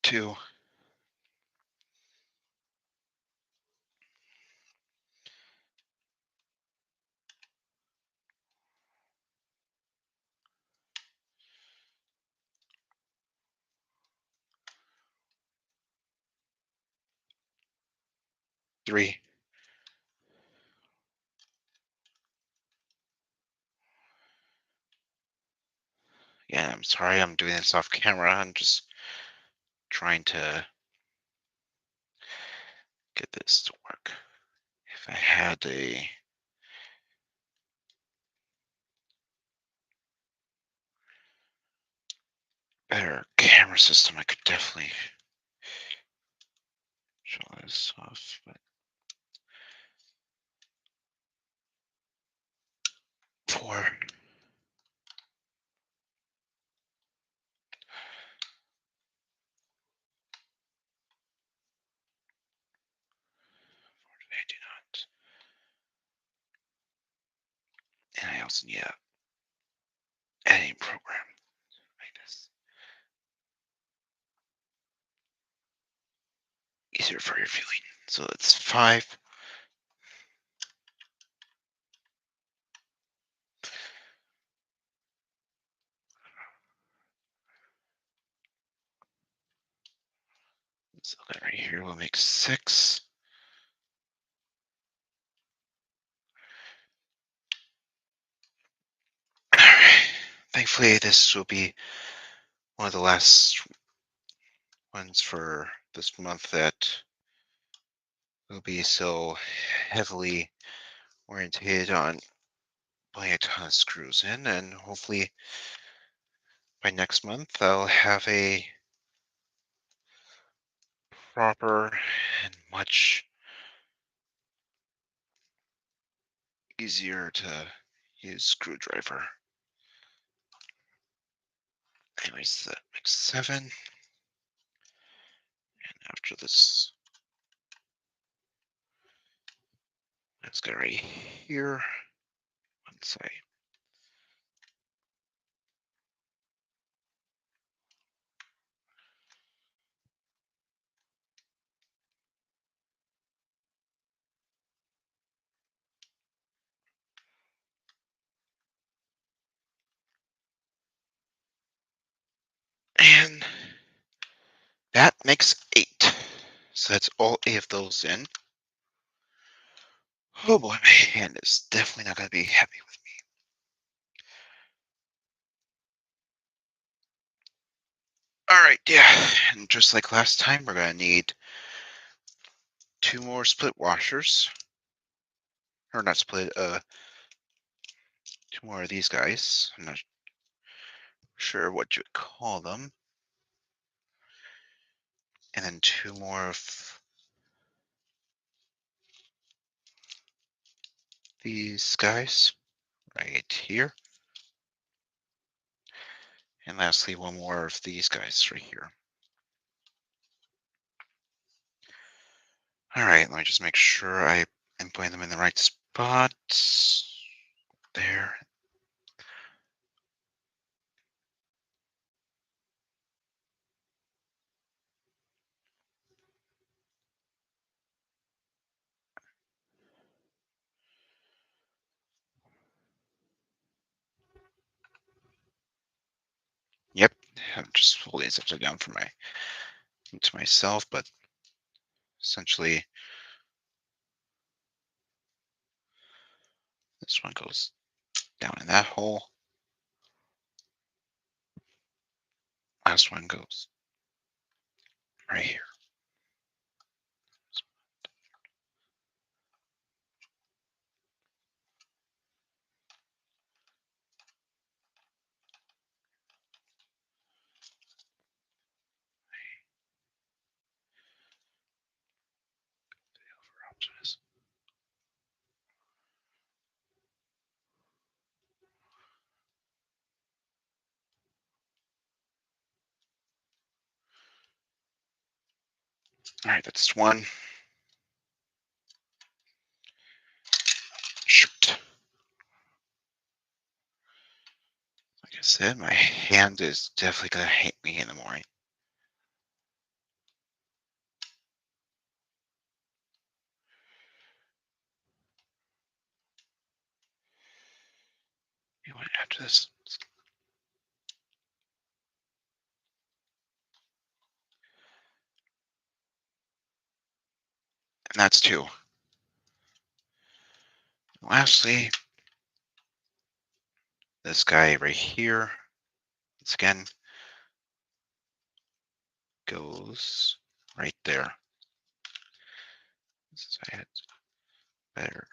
2, 3. Yeah, I'm sorry I'm doing this off camera. I'm just trying to get this to work. If I had a better camera system, I could definitely show this off. But 4, I do not. And I also need a editing program like this. Easier for your viewing. So it's 5. So that right here will make 6. All right. Thankfully, this will be one of the last ones for this month that will be so heavily orientated on putting a ton of screws in, and hopefully by next month I'll have a proper and much easier to use screwdriver. Anyways, that makes 7. And after this, let's go right here. Let's say, and that makes 8. So that's all 8 of those in. Oh boy, my hand is definitely not going to be happy with me. All right, yeah, and just like last time, we're going to need 2 more split washers. Or not split, 2 more of these guys. I'm not sure what you would call them. And then 2 more of these guys right here. And lastly, 1 more of these guys right here. All right, let me just make sure I am putting them in the right spot. There. Yep, I'm just holding this upside down for to myself, but essentially this one goes down in that hole. last one goes right here. Optimus. All right, that's one. Shoot. Like I said, my hand is definitely gonna hate me in the morning. You want after this? And that's two. Lastly, this guy right here, once again, goes right there. This is better.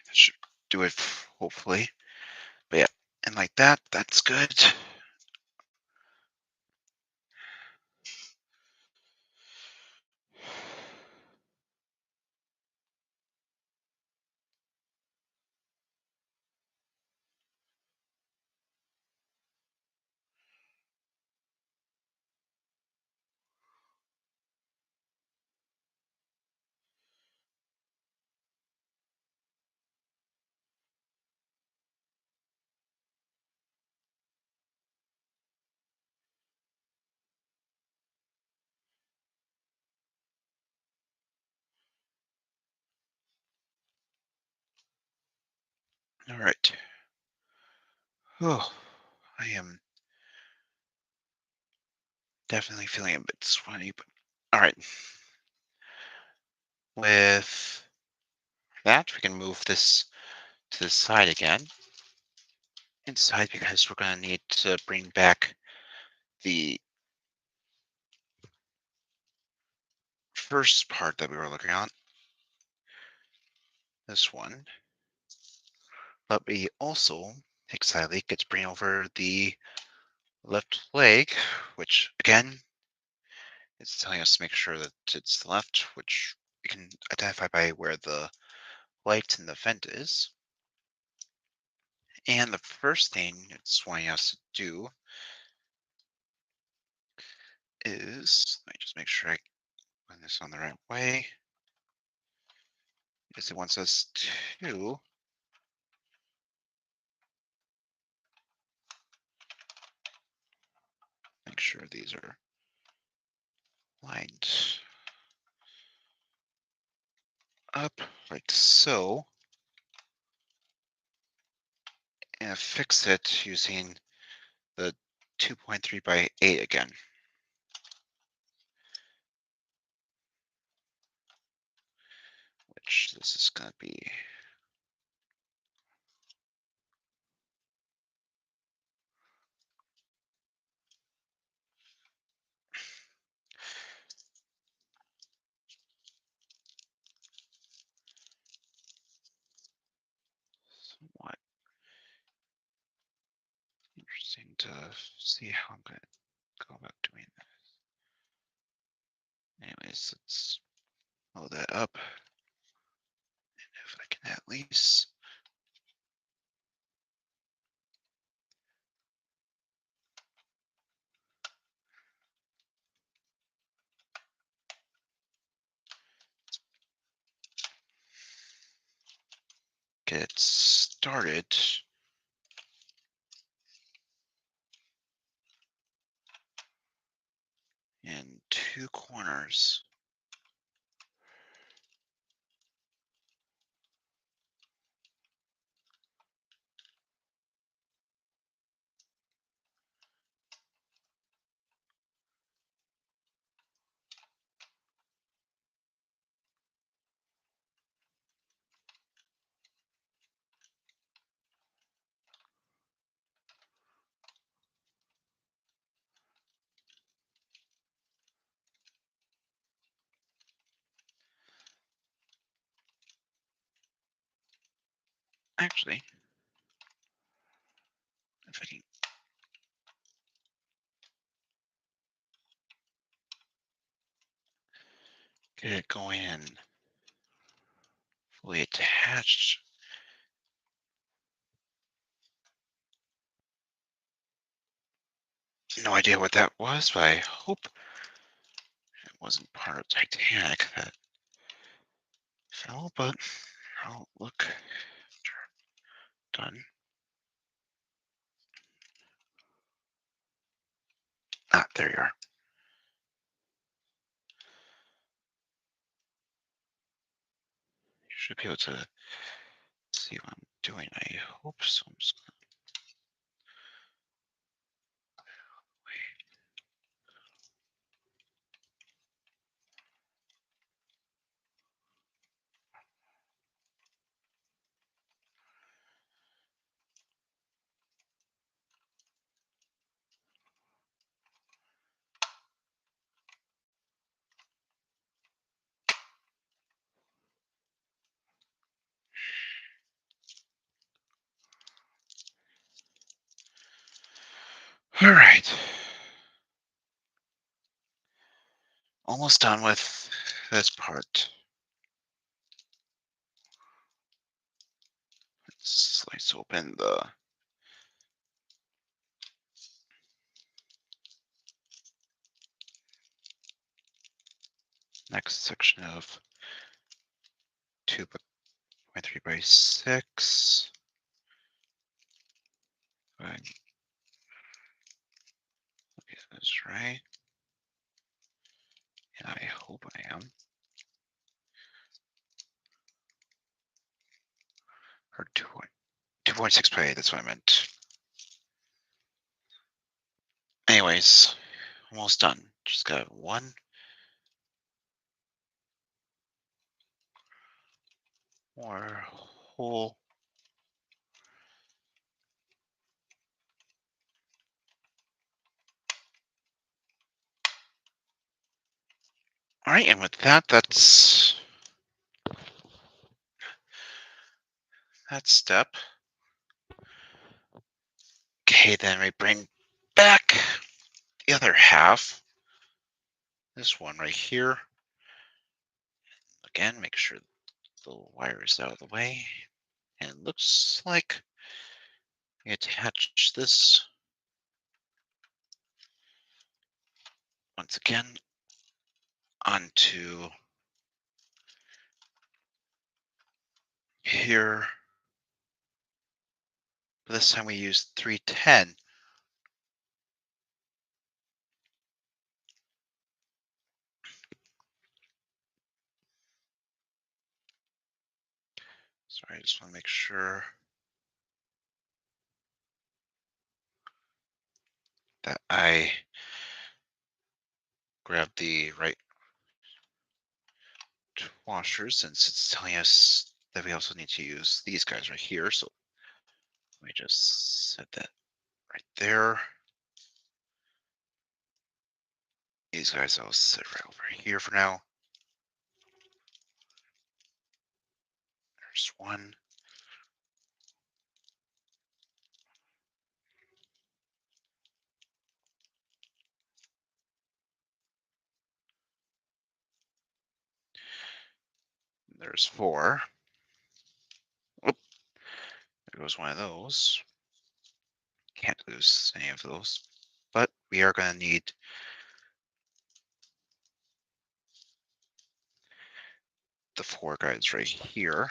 That should do it, hopefully. But yeah, and like that, that's good. All right. Oh, I am definitely feeling a bit sweaty, but all right. With that, we can move this to the side again. Inside, because we're going to need to bring back the first part that we were looking at. This one. But we also, excitedly, get to bring over the left leg, which again, it's telling us to make sure that it's the left, which we can identify by where the light in the vent is. And the first thing it's wanting us to do is, let me just make sure I put this on the right way, is it wants us to make sure these are lined up like so, and fix it using the 2.3 by 8 again. Which this is going to be somewhat interesting to see how I'm going to go about doing that. Anyways, let's load that up. And if I can at least get it started. In two corners. Actually, if I can get it going in fully attached. No idea what that was, but I hope it wasn't part of Titanic that fell, but I'll look done. Ah, there you are. You should be able to see what I'm doing. I hope so. I'm just all right. Almost done with this part. Let's open the next section of 2.3 by 6. Right. Okay, that's right. And I hope I am. Or 2.6 by 8, that's what I meant. Anyways, almost done. Just got one more hole. All right, and with that, that's that step. Okay, then we bring back the other half. This one right here. Again, make sure the wire is out of the way. And it looks like we attach this once again onto here. But this time we use 310. Sorry, I just want to make sure that I grab the right washers, since it's telling us that we also need to use these guys right here. So let me just set that right there. These guys I'll set right over here for now. There's one. There's four. Oop, there goes one of those. Can't lose any of those. But we are going to need the four guys right here.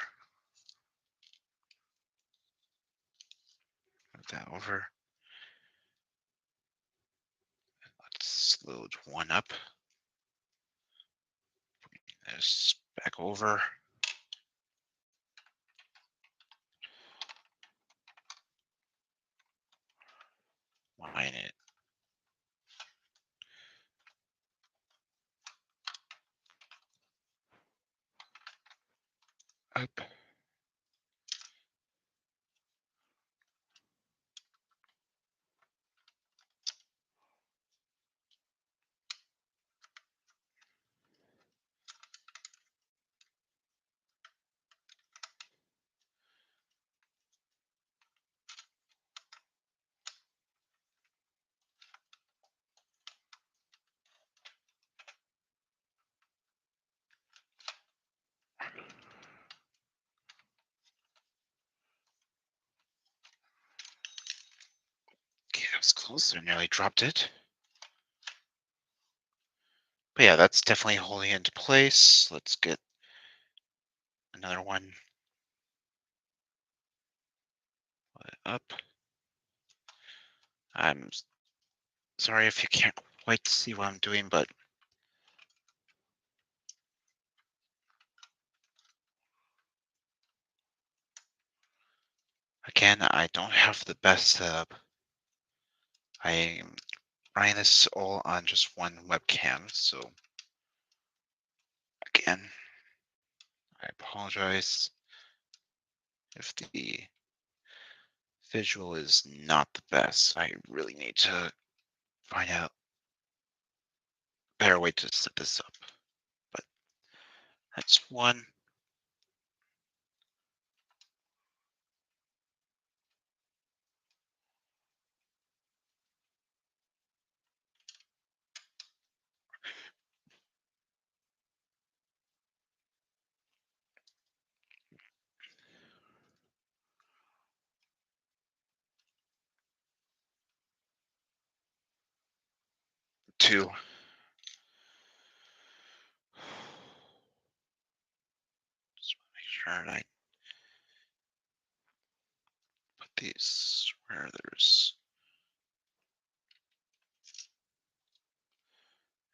Move that over. Let's load one up. This back over. Line it up. 'Kay, that was close. I nearly dropped it. But yeah, that's definitely holding into place. Let's get another one up. I'm sorry if you can't quite see what I'm doing, but again, I don't have the best setup. I'm running this all on just one webcam, so again, I apologize if the visual is not the best. I really need to find out a better way to set this up. But that's one. Two. Just want to make sure I put these where there's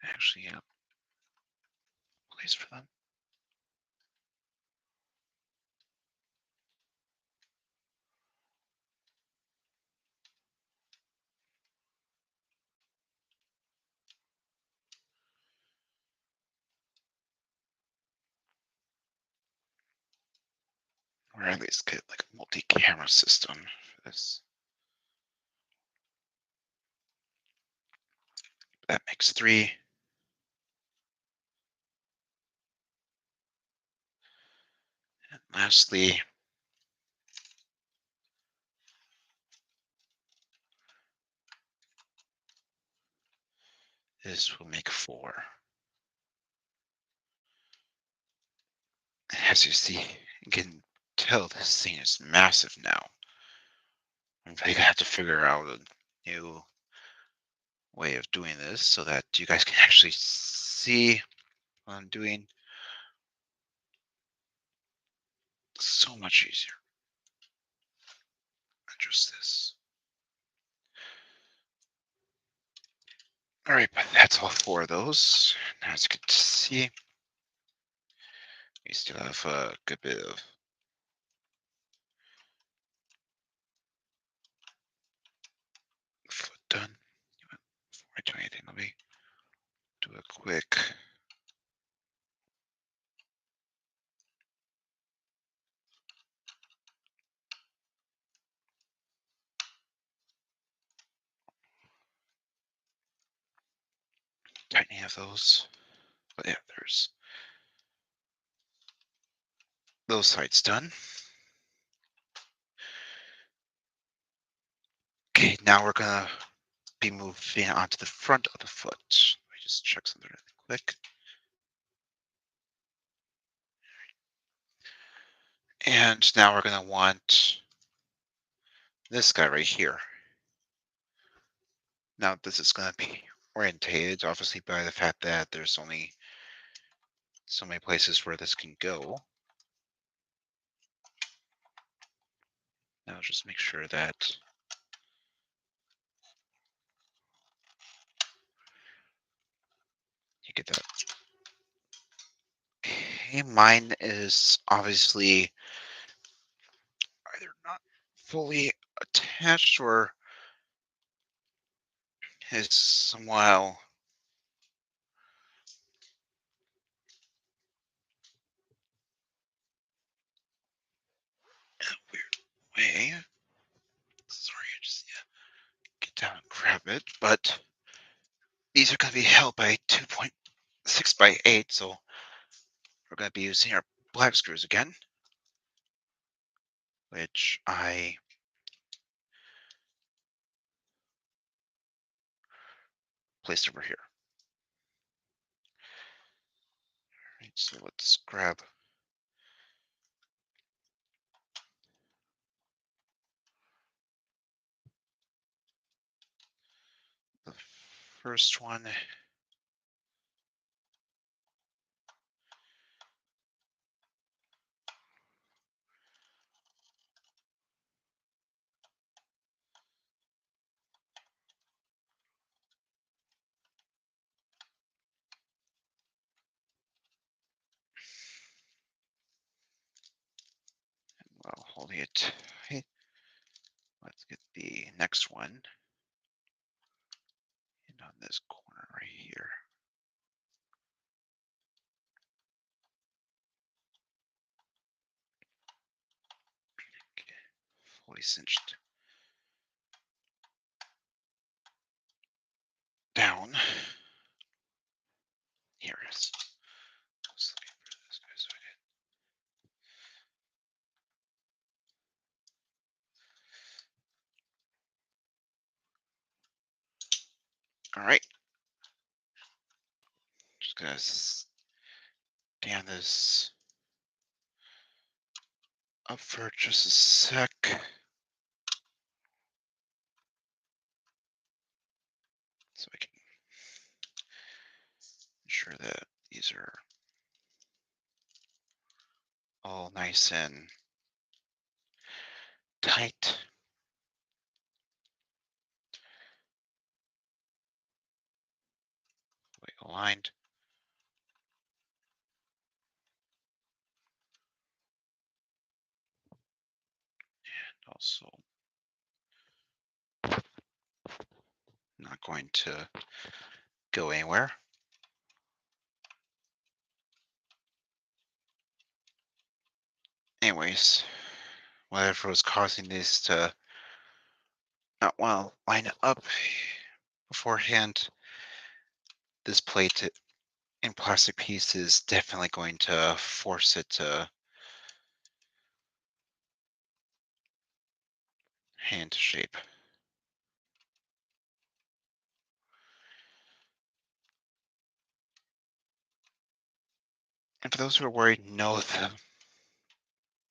actually a place for them. Or at least get like a multi-camera system for this. That makes three. And lastly, this will make four. As you see, you can tell this thing is massive now. I'm gonna have to figure out a new way of doing this so that you guys can actually see what I'm doing. So much easier than just this. All right, but that's all four of those. Now as you can see, we still have a good bit of foot done. Before I do anything, let me do a quick tightening of those. But yeah, there's those sides done. Okay, now we're gonna be moving onto the front of the foot. Let me just check something really quick. And now we're gonna want this guy right here. Now this is gonna be orientated, obviously, by the fact that there's only so many places where this can go. Now just make sure that Okay, mine is obviously either not fully attached or is somehow in a weird way. Sorry, I just need to get down and grab it. But these are going to be held by 2.6 by 8, so we're going to be using our black screws again, which I placed over here. All right, so let's grab the first one. While holding it tight, let's get the next one in on this corner right here. Okay, fully cinched down. Here it is. Just looking for this guy so all right, just gonna stand this up for just a sec. So I can ensure that these are all nice and tight. Aligned. Also not going to go anywhere. Anyways, whatever was causing these to not want to line up beforehand, this plate in plastic piece is definitely going to force it to hand shape. And for those who are worried, no, the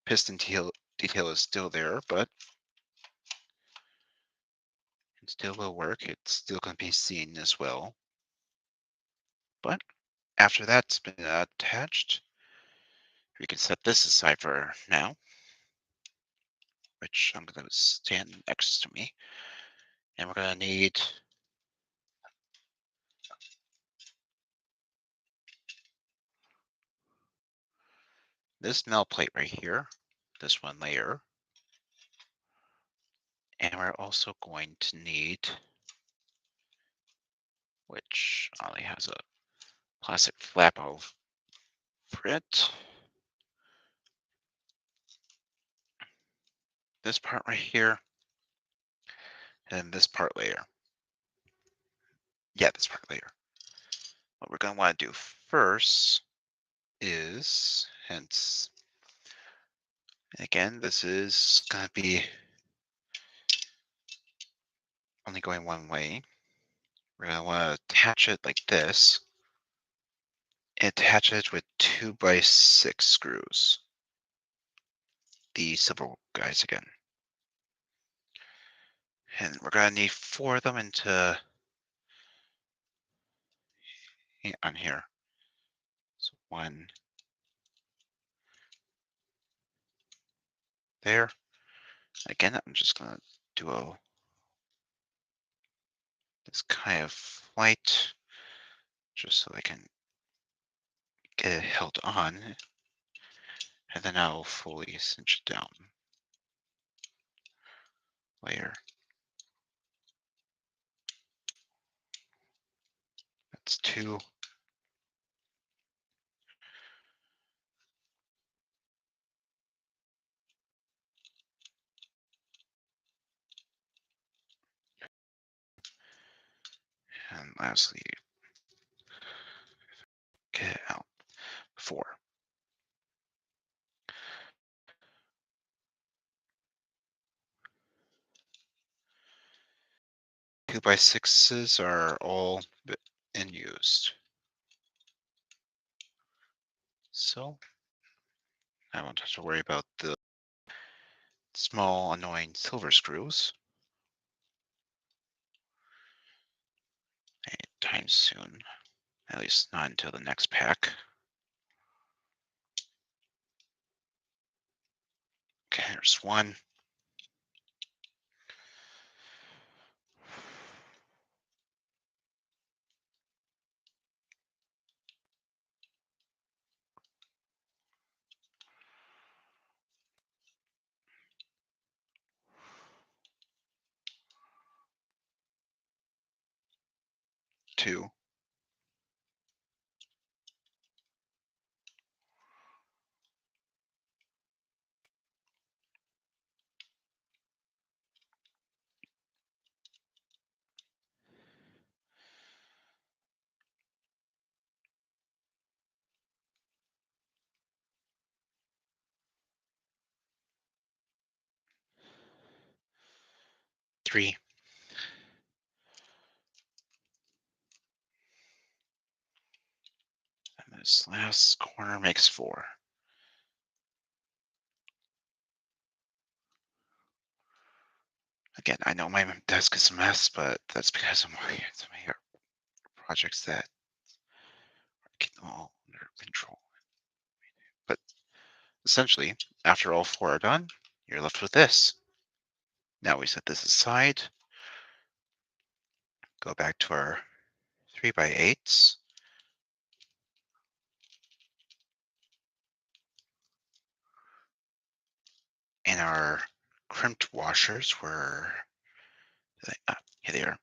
piston detail is still there, but it still will work. It's still going to be seen as well. But after that's been attached, we can set this aside for now, which I'm going to stand next to me. And we're going to need this metal plate right here, this one layer. And we're also going to need, which only has a plastic flap over it, this part right here, and this part layer. Yeah, this part layer. What we're going to want to do first is, hence, again, this is going to be only going one way. We're going to want to attach it like this. And attach it with 2x6 screws. The silver guys again. And we're going to need 4 of them into on here. So 1 there. Again, I'm just going to do this kind of flight just so I can get it held on, and then I'll fully cinch it down. Layer. That's 2. And lastly, get it out. 4. 2x6s are all in used. So I won't have to worry about the small annoying silver screws anytime soon. At least not until the next pack. Okay, there's 1. 2. 3. And this last corner makes 4. Again, I know my desk is a mess, but that's because of my projects that are getting all under control. But essentially, after all 4 are done, you're left with this. Now we set this aside, go back to our 3x8s, and our crimped washers were, here they are.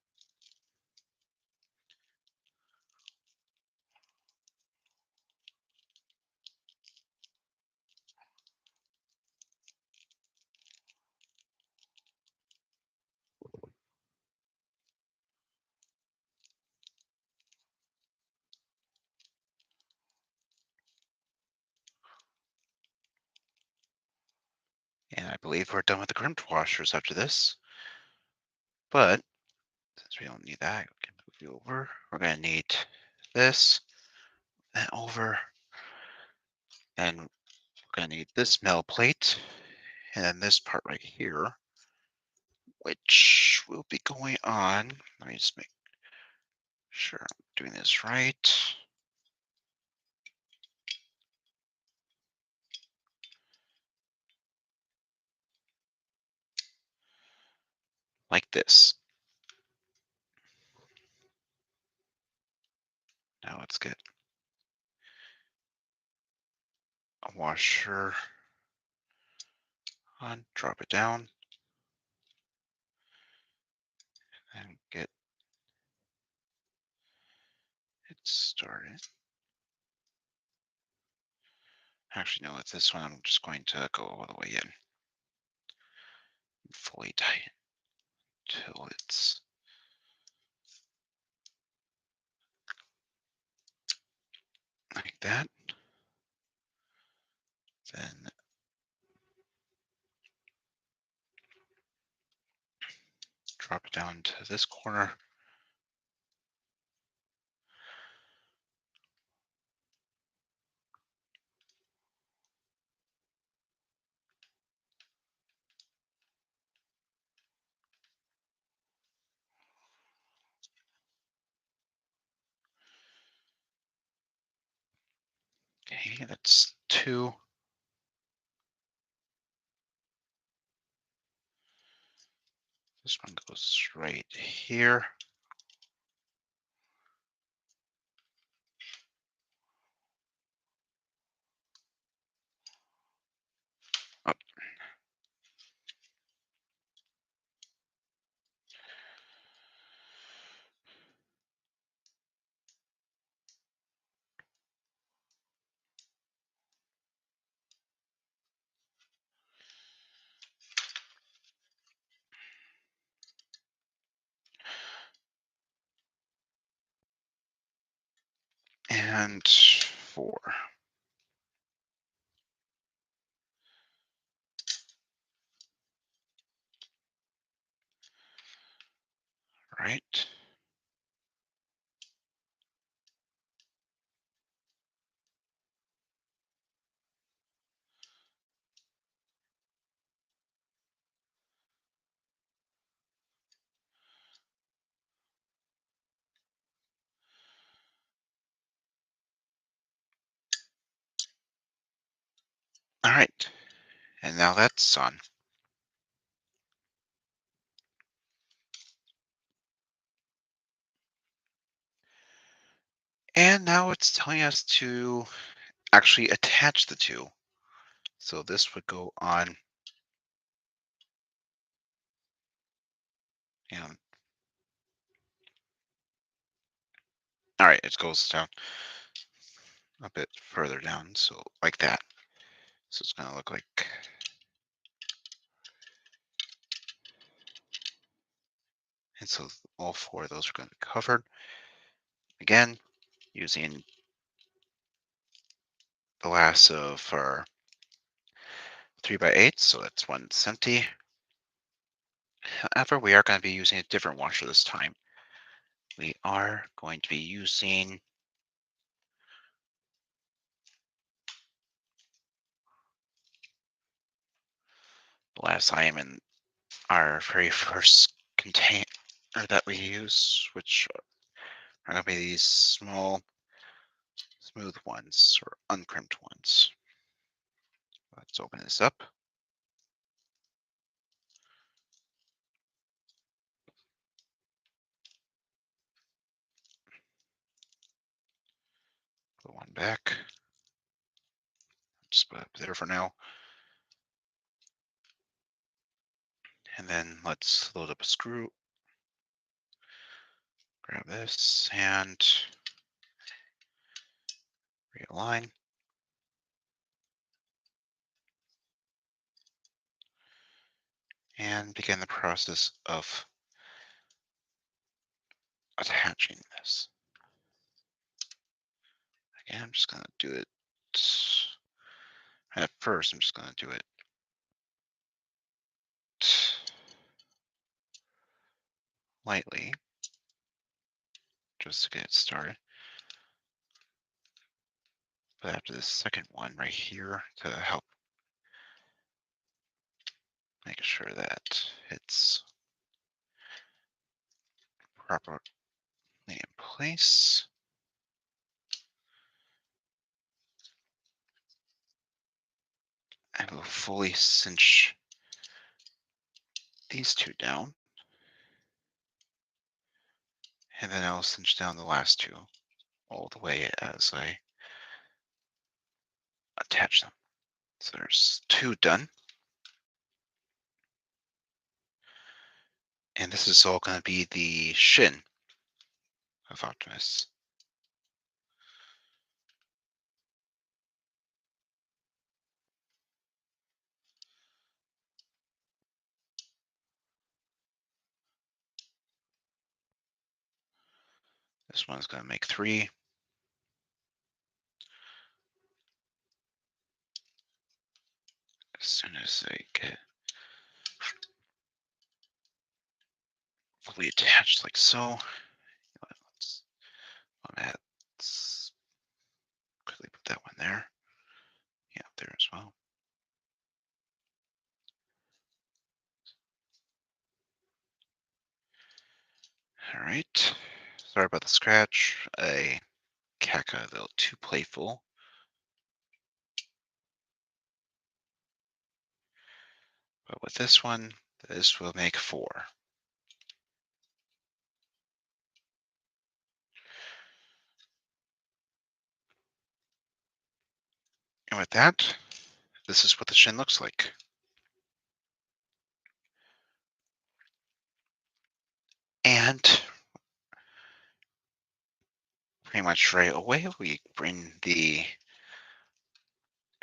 And I believe we're done with the crimped washers after this. But since we don't need that, we can move you over. We're going to need this, and over, and we're going to need this metal plate, and then this part right here, which will be going on. Let me just make sure I'm doing this right. Like this. Now let's get a washer on, drop it down, and get it started. Actually, no, with this one, I'm just going to go all the way in. Fully tight till it's like that. Then drop it down to this corner. Okay, that's 2. This one goes right here. and 4. Right. All right. And now that's on. And now it's telling us to actually attach the two. So this would go on, and all right, it goes down a bit further down, so like that. So it's going to look like, and so all 4 of those are going to be covered. Again, using the lasso for 3x8, so that's 1 centi. However, we are going to be using a different washer this time. We are going to be using the last item in our very first container that we use, which are going to be these small, smooth ones or uncrimped ones. Let's open this up. Put one back. Just put it up there for now. And then let's load up a screw. Grab this and realign. And begin the process of attaching this. Again, I'm just going to do it. At first, I'm just going to do it lightly, just to get it started. But after this second one right here, to help make sure that it's properly in place. And we'll fully cinch these two down. And then I'll cinch down the last two all the way as I attach them. So there's 2 done. And this is all going to be the shin of Optimus. This one's going to make 3. As soon as I get fully attached like so. Let's, let's quickly put that one there. Yeah, there as well. All right. Sorry about the scratch. A Kaka, a little too playful. But with this one, this will make 4. And with that, this is what the shin looks like. And pretty much right away, we bring the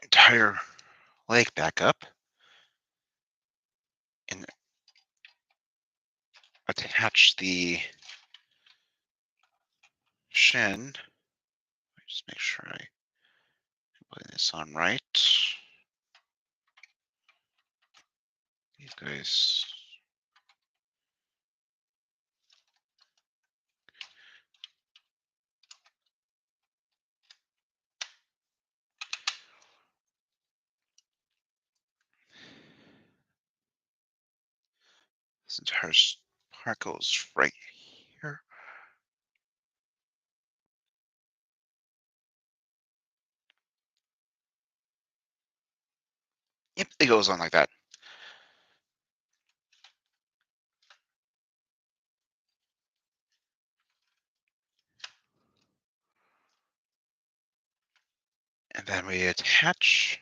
entire leg back up and attach the shin. Just make sure I put this on right. These guys. This entire part goes right here. Yep, it goes on like that. And then we attach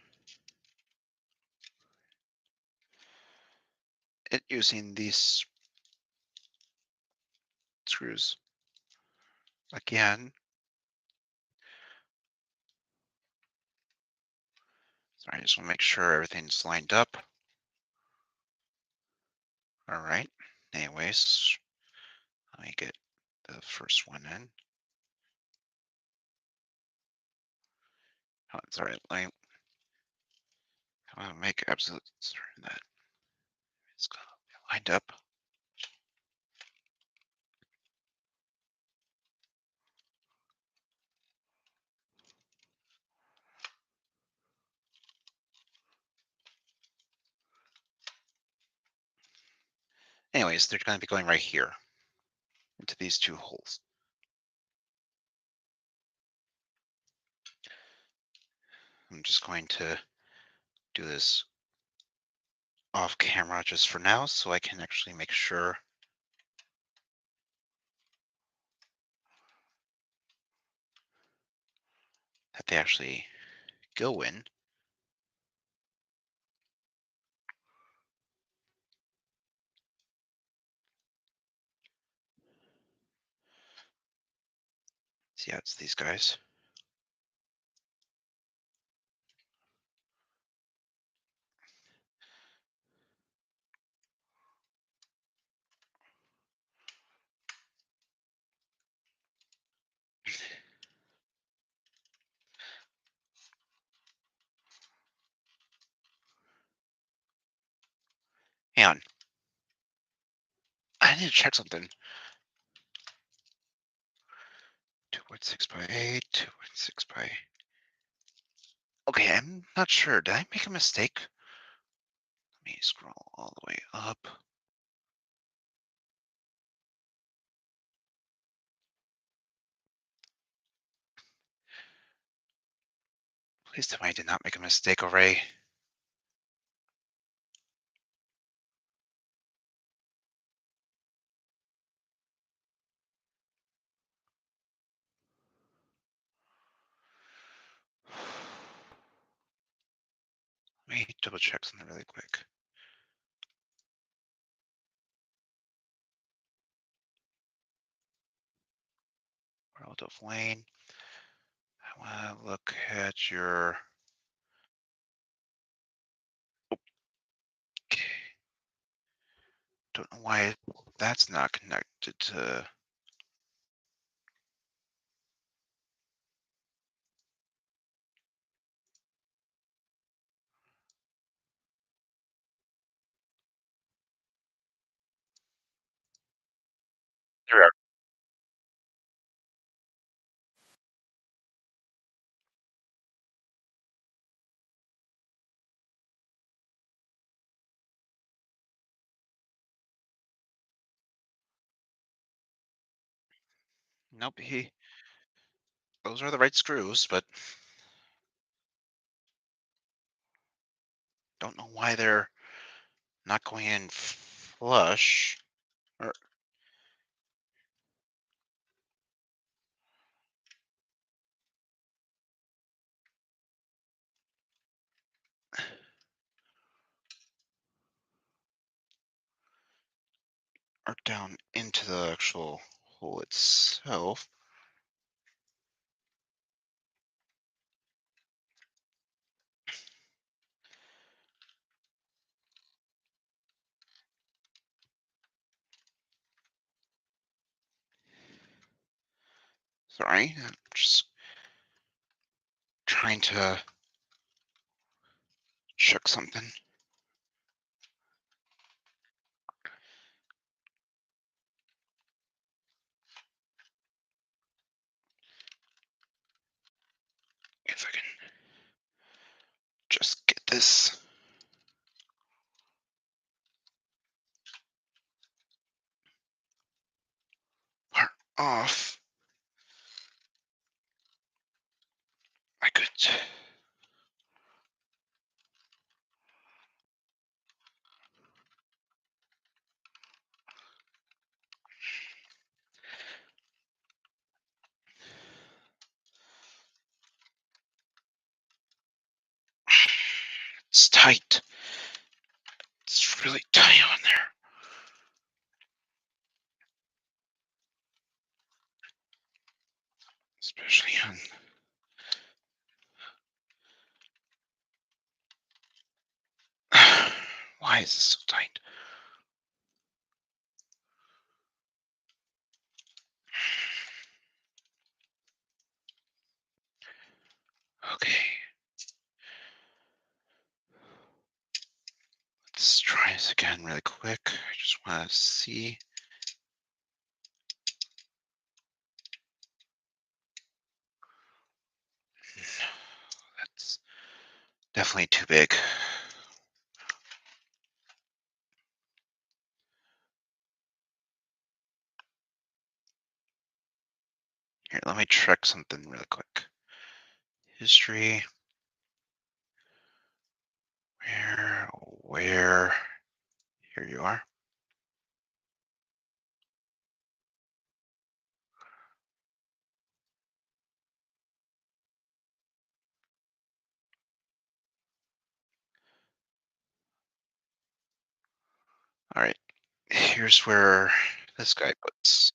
it using these screws. Again, sorry, I just want to make sure everything's lined up. All right. Anyways, let me get the first one in. Oh, sorry, I want to make absolute certain that it's lined up. Anyways, they're going to be going right here into these two holes. I'm just going to do this off camera just for now so I can actually make sure that they actually go in. So yeah, it's these guys. Hang on. I need to check something. 2.6 by 8, 2.6 by... Okay, I'm not sure. Did I make a mistake? Let me scroll all the way up. Please tell me I did not make a mistake already. Let me double check something really quick. World of Wayne. I want to look at your... Okay. Don't know why that's not connected to... There we are. Nope, those are the right screws, but don't know why they're not going in flush. Or or down into the actual hole itself. Sorry, I'm just trying to check something. If I can just get this part off, I could it's tight. It's really tight on there. Especially on why is this so tight? Okay. Let's try this again really quick. I just want to see. That's definitely too big. Here, let me check something really quick. History. Where? Here you are. All right. Here's where this guy puts.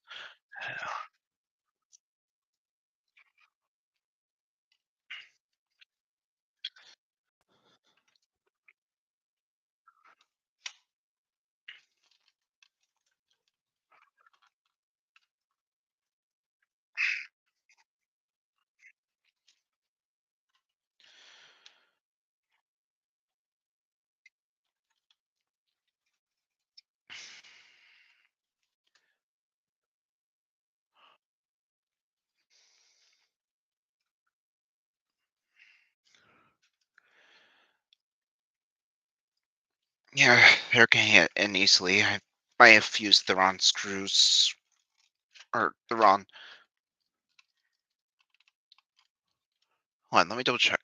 Yeah, they're getting it in easily. I might have used the wrong screws or the wrong. Hold on, let me double check.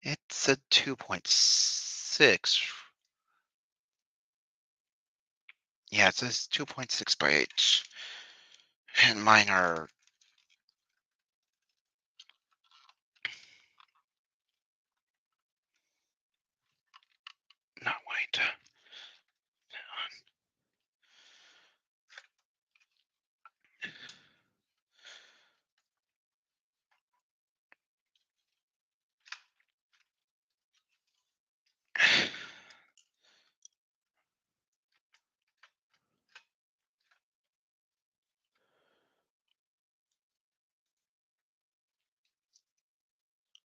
It's a 2.6. Yeah, it says 2.6 by 8. And mine are not white.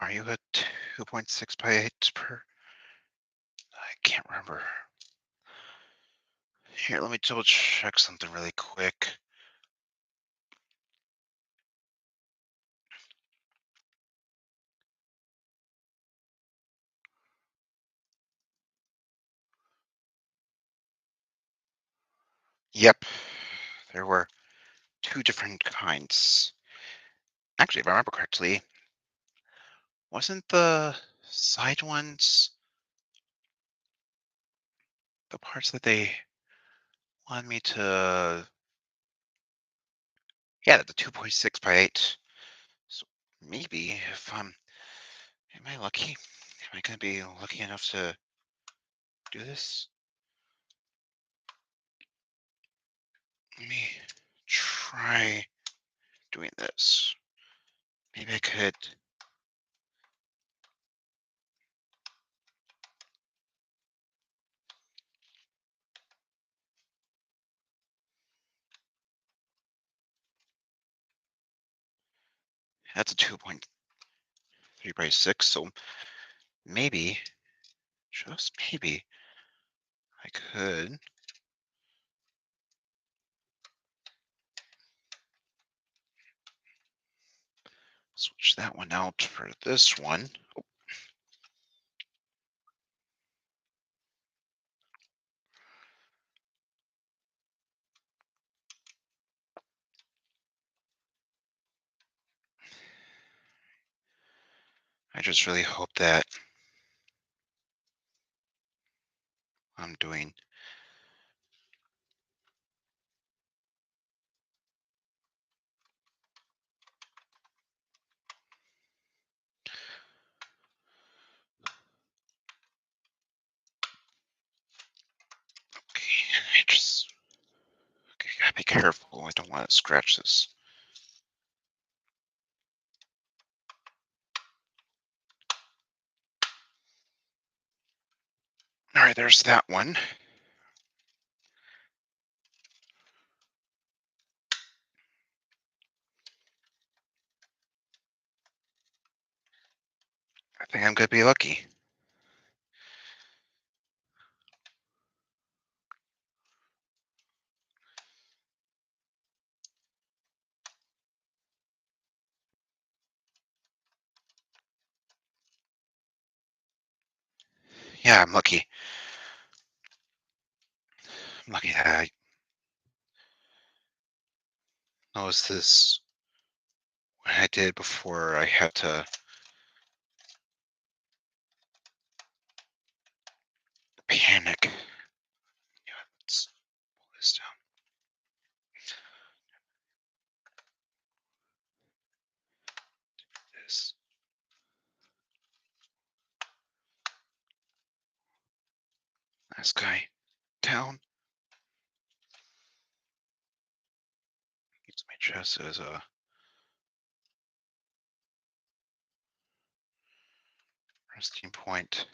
Are you at 2.6 by 8 per? I can't remember. Here, let me double check something really quick. Yep, there were two different kinds. Actually, if I remember correctly, wasn't the side ones the parts that they wanted me to? Yeah, the 2.6 by 8. So maybe if am I lucky? Am I gonna be lucky enough to do this? Let me try doing this. Maybe I could. That's a 2 point. 3 by 6. So maybe, just maybe, I could switch that one out for this one. I just really hope that I'm doing. Okay, I just okay, gotta be careful. I don't want to scratch this. All right, there's that one. I think I'm gonna be lucky. Yeah, I'm lucky. I'm lucky that I noticed this when I did before I had to panic. Yeah, let's pull this down. This last guy down. Use my chest as a resting point.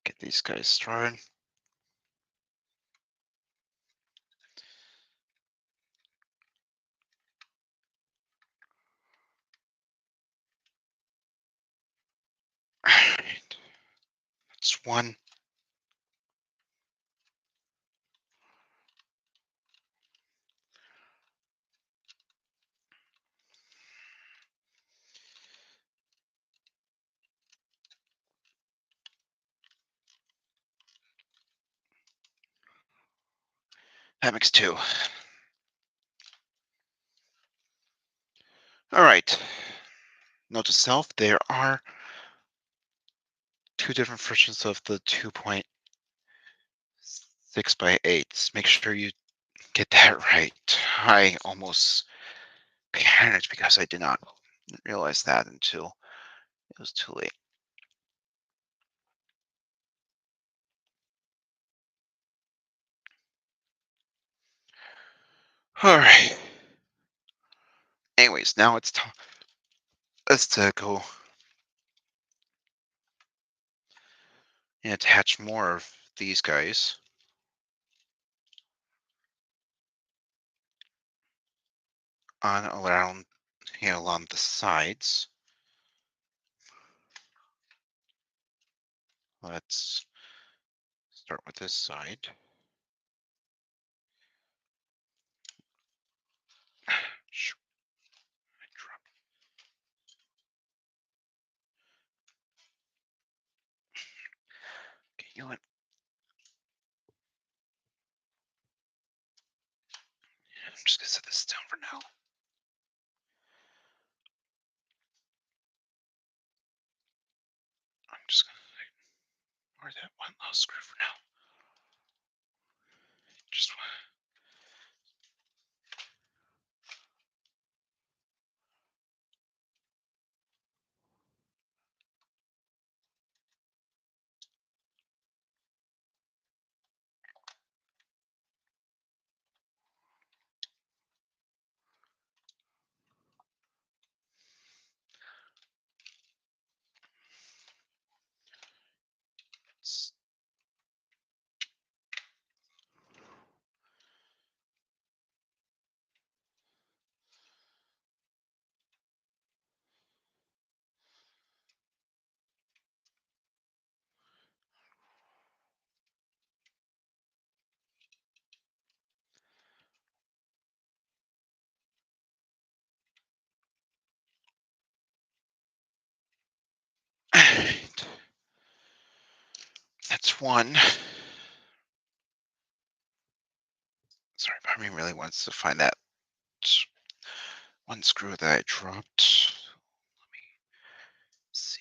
Get these guys started. Alright, that's one. That makes two. Alright. Note to self, there are two different versions of the 2.6 by 8. Make sure you get that right. I almost panicked because I did not realize that until it was too late. Alright. Anyways, now it's time. Let's go and attach more of these guys on around, along the sides. Let's start with this side. Shoo, I dropped. Okay, you know what? I'm just gonna set this down for now. I'm just gonna ignore that one little screw for now. Just one. Sorry, part of me really wants to find that one screw that I dropped. Let me see.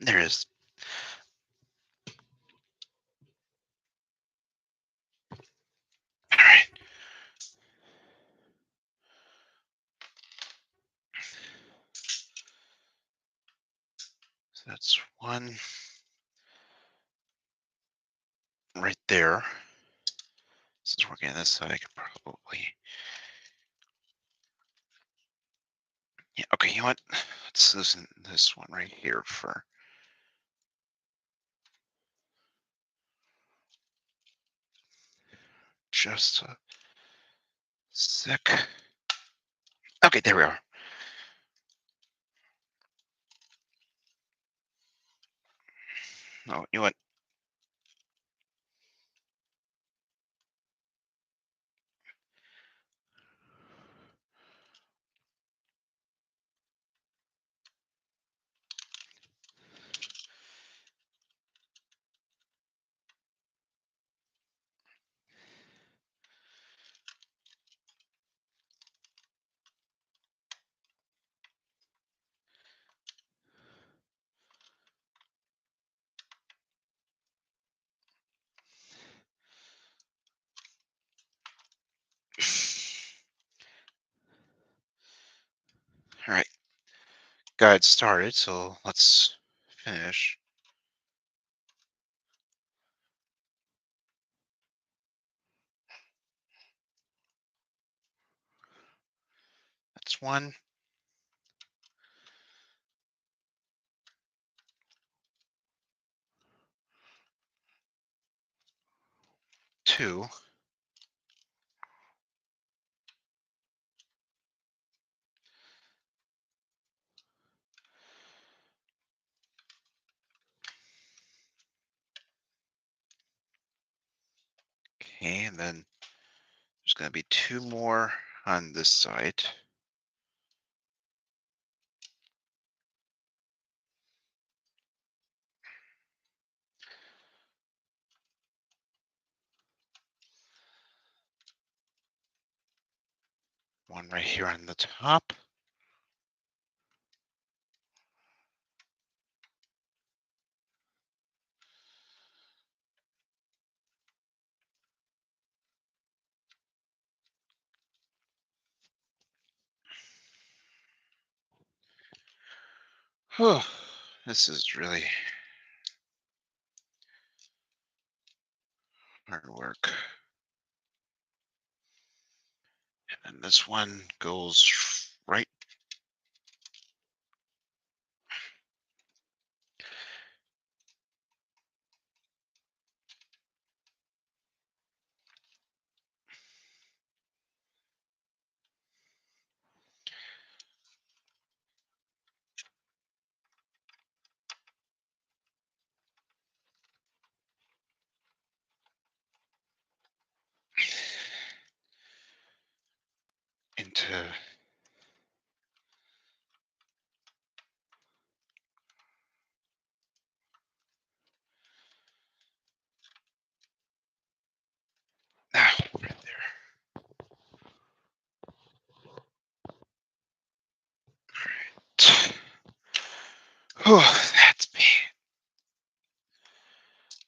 There it is. All right. So that's one right there. Since we're getting this side, I could probably. Yeah, okay, you know what? Let's loosen this one right here for just a sec. Okay, there we are. Oh, you know what? All right, got it started, so let's finish. That's one, two, okay, and then there's going to be two more on this side. One right here on the top. Oh, this is really hard work. And this one goes right into. Ah, right there. Oh,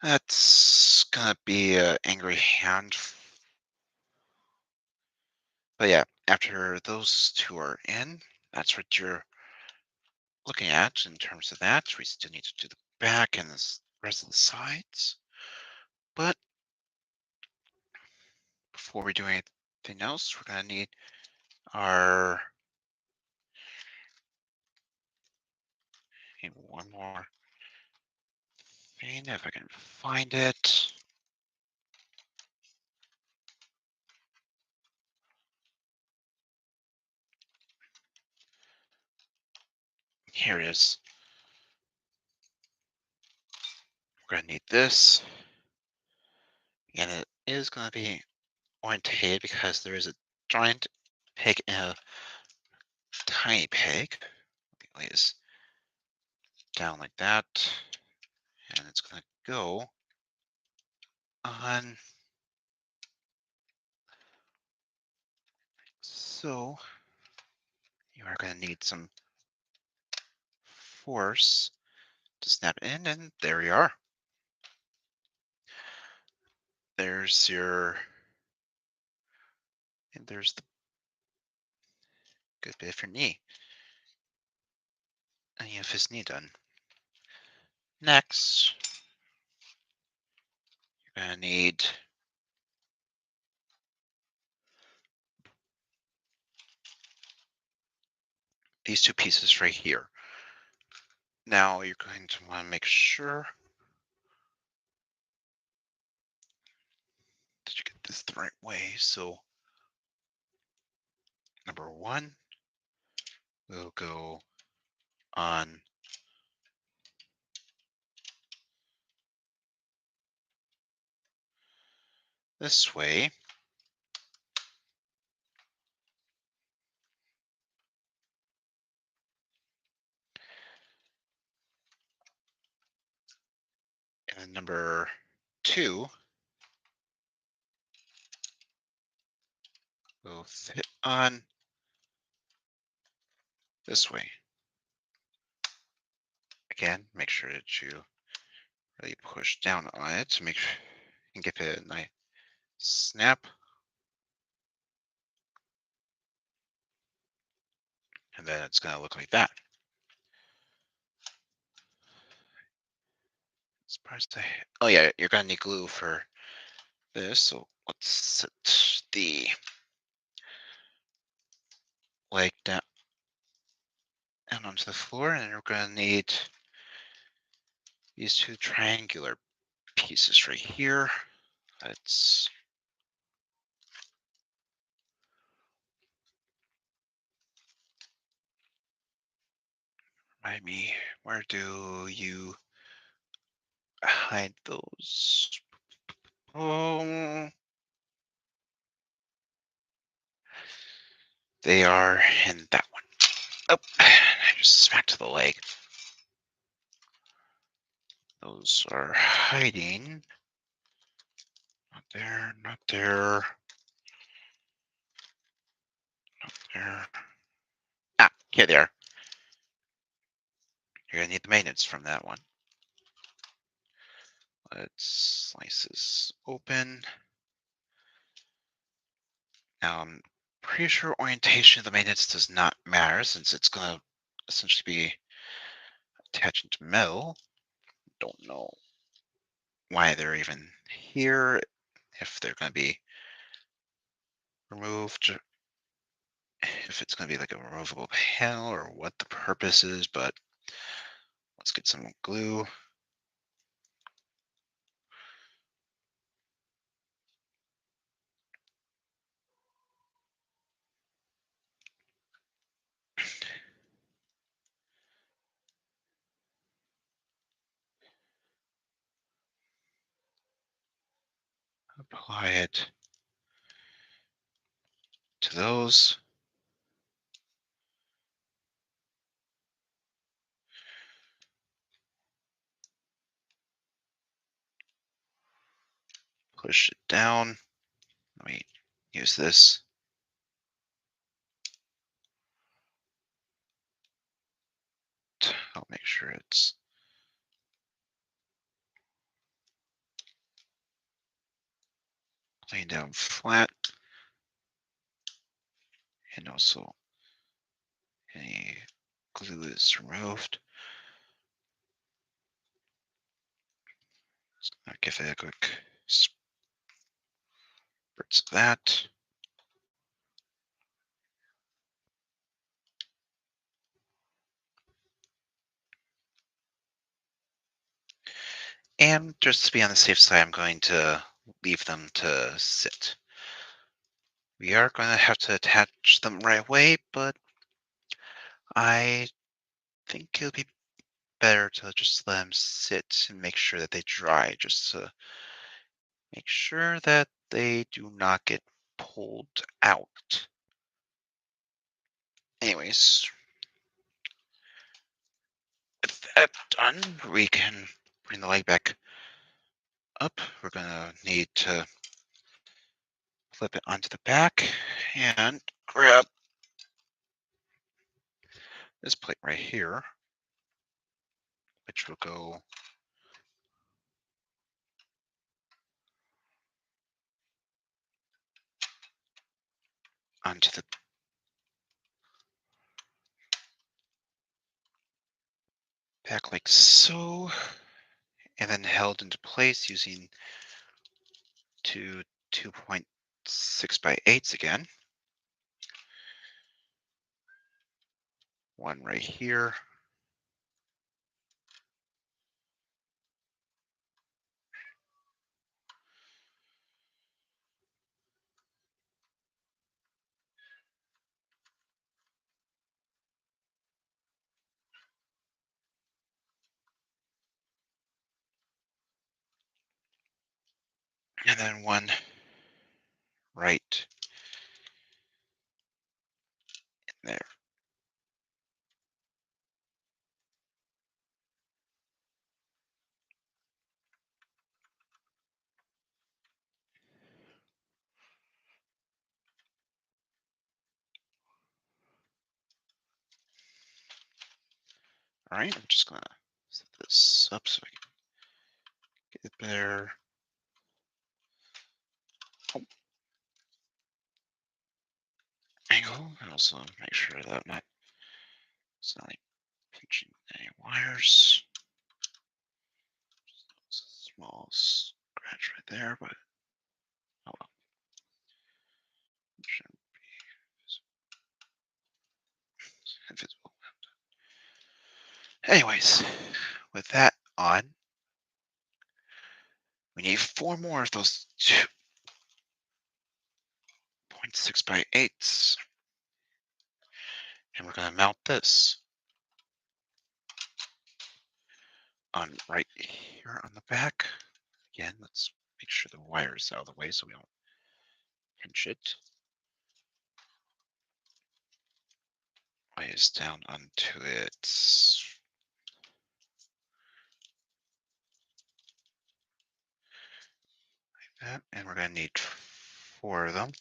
that's gonna be an angry hand. But yeah, after those two are in, that's what you're looking at in terms of that. We still need to do the back and the rest of the sides. But before we do anything else, we're gonna need our one more thing if I can find it. Here it is. We're gonna need this, and it is gonna be orientated because there is a giant peg and a tiny peg. Anyways, down like that, and it's gonna go on. So you are gonna need some force to snap it in, and there you are. There's your, and there's the good bit of your knee. And you have his knee done. Next, you're gonna need these two pieces right here. Now you're going to want to make sure that you get this the right way. So number one will go on this way. And then number two will fit on this way. Again, make sure that you really push down on it to make sure you can give it a nice snap. And then it's going to look like that. Surprised I. Oh, yeah, you're going to need glue for this. So let's set the leg down and onto the floor. And we're going to need these two triangular pieces right here. Let's remind me, where do you hide those? Oh, they are in that one. Oh, I just smacked the leg. Those are hiding. Not there, not there, not there. Ah, here they are. You're gonna need the maintenance from that one. Let's slice this open. Now I'm pretty sure orientation of the magnets does not matter since it's going to essentially be attaching to metal. Don't know why they're even here, if they're going to be removed, if it's going to be like a removable panel or what the purpose is, but let's get some glue. Apply it to those. Push it down. Let me use this. I'll make sure it's laying down flat. And also any glue is removed. I'll give it a quick spritz of that. And just to be on the safe side, I'm going to leave them to sit. We are going to have to attach them right away, but I think it'll be better to just let them sit and make sure that they dry, just to make sure that they do not get pulled out. Anyways, With that done, we can bring the leg back up. We're gonna need to flip it onto the back and grab this plate right here, which will go onto the back like so, and then held into place using two 2.6 by 8s again. One right here. And then one right in there. All right, I'm just gonna set this up so I can get it better. Oh, angle, and also make sure that it's not like pinching any wires. It's a small scratch right there, but oh well. It shouldn't be invisible. Anyways, with that on, we need 4 more of those 2.6 by 8s. And we're going to mount this on right here on the back. Again, let's make sure the wire is out of the way so we don't pinch it. Ways down onto it. Like that. And we're going to need 4 of them,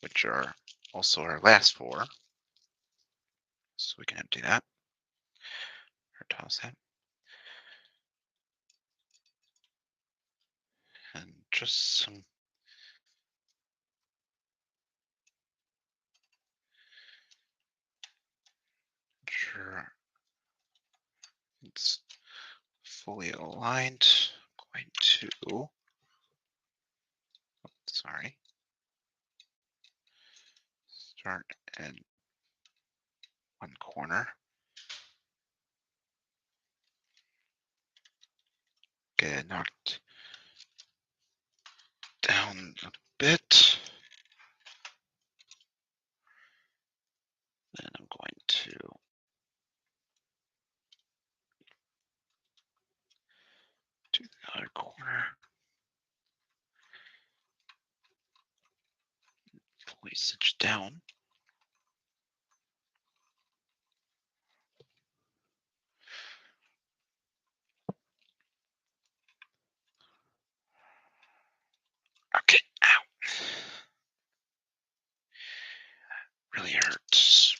which are also our last 4. So we can empty that or toss that. And just some sure it's fully aligned. I'm going to, sorry, start in one corner. Get it knocked down a bit. Then I'm going to do the other corner. Fully stitch down. Okay, ow. Really hurts.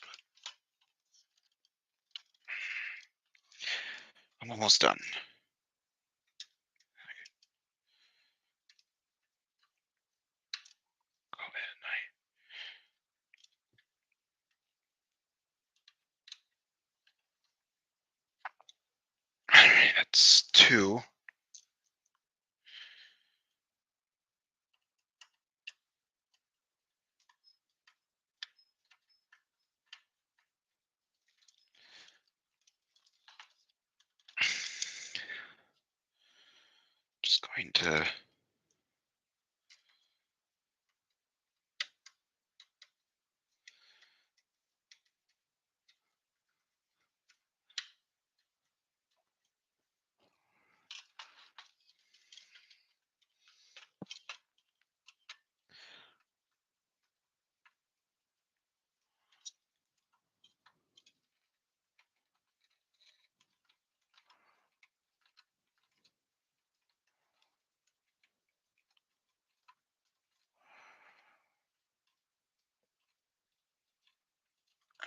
I'm almost done. Go ahead. All right, that's 2. Just going to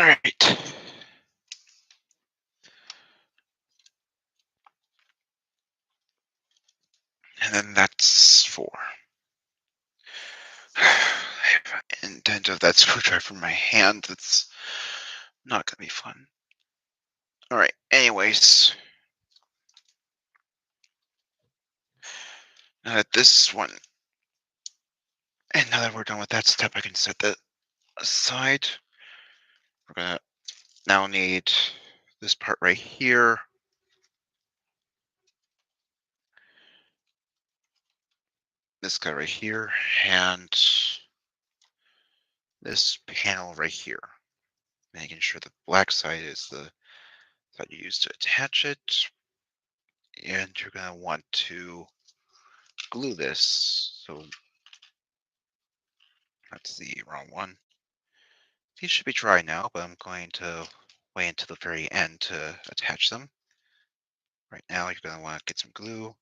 All right. And then that's 4. I have an indent of that screwdriver in my hand. That's not going to be fun. All right. Anyways, now that this one, and now that we're done with that step, I can set that aside. We're going to now need this part right here. This guy right here, and this panel right here. Making sure the black side is the side you use to attach it. And you're going to want to glue this. So that's the wrong one. These should be dry now, but I'm going to wait until the very end to attach them. Right now, you're going to want to get some glue,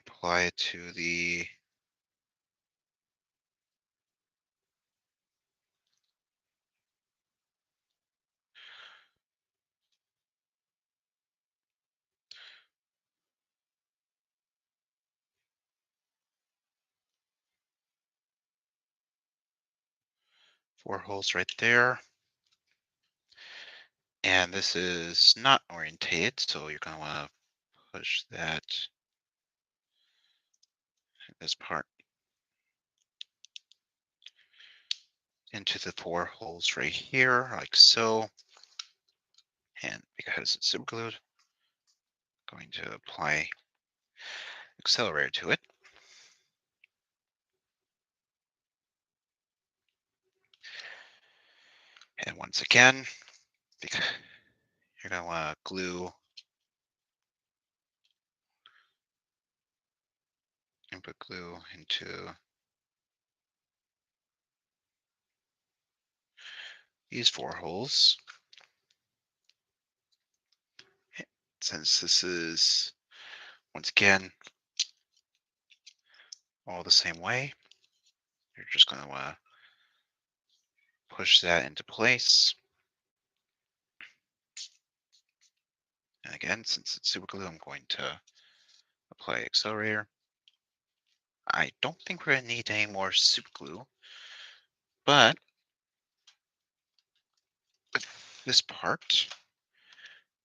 apply it to the four holes right there. And this is not orientated, so you're going to want to push that, this part, into the four holes right here, like so. And because it's super glued, I'm going to apply accelerator to it. And once again, because you're going to want to glue, input glue into these four holes. Since this is, once again, all the same way, you're just going to want to push that into place. And again, since it's super glue, I'm going to apply accelerator. I don't think we're going to need any more super glue, but with this part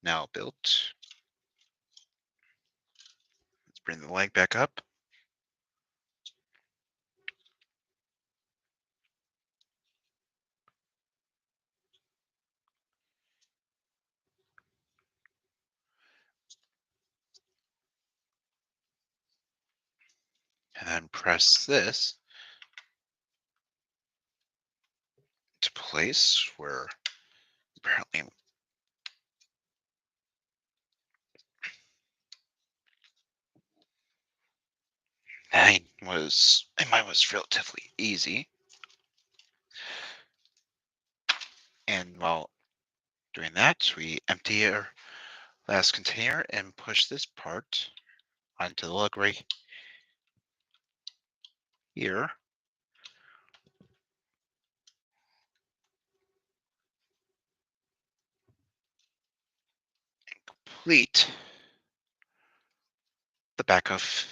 now built, let's bring the leg back up. And then press this to place where apparently mine was relatively easy. And while doing that, we empty our last container and push this part onto the lug right here. Complete the back of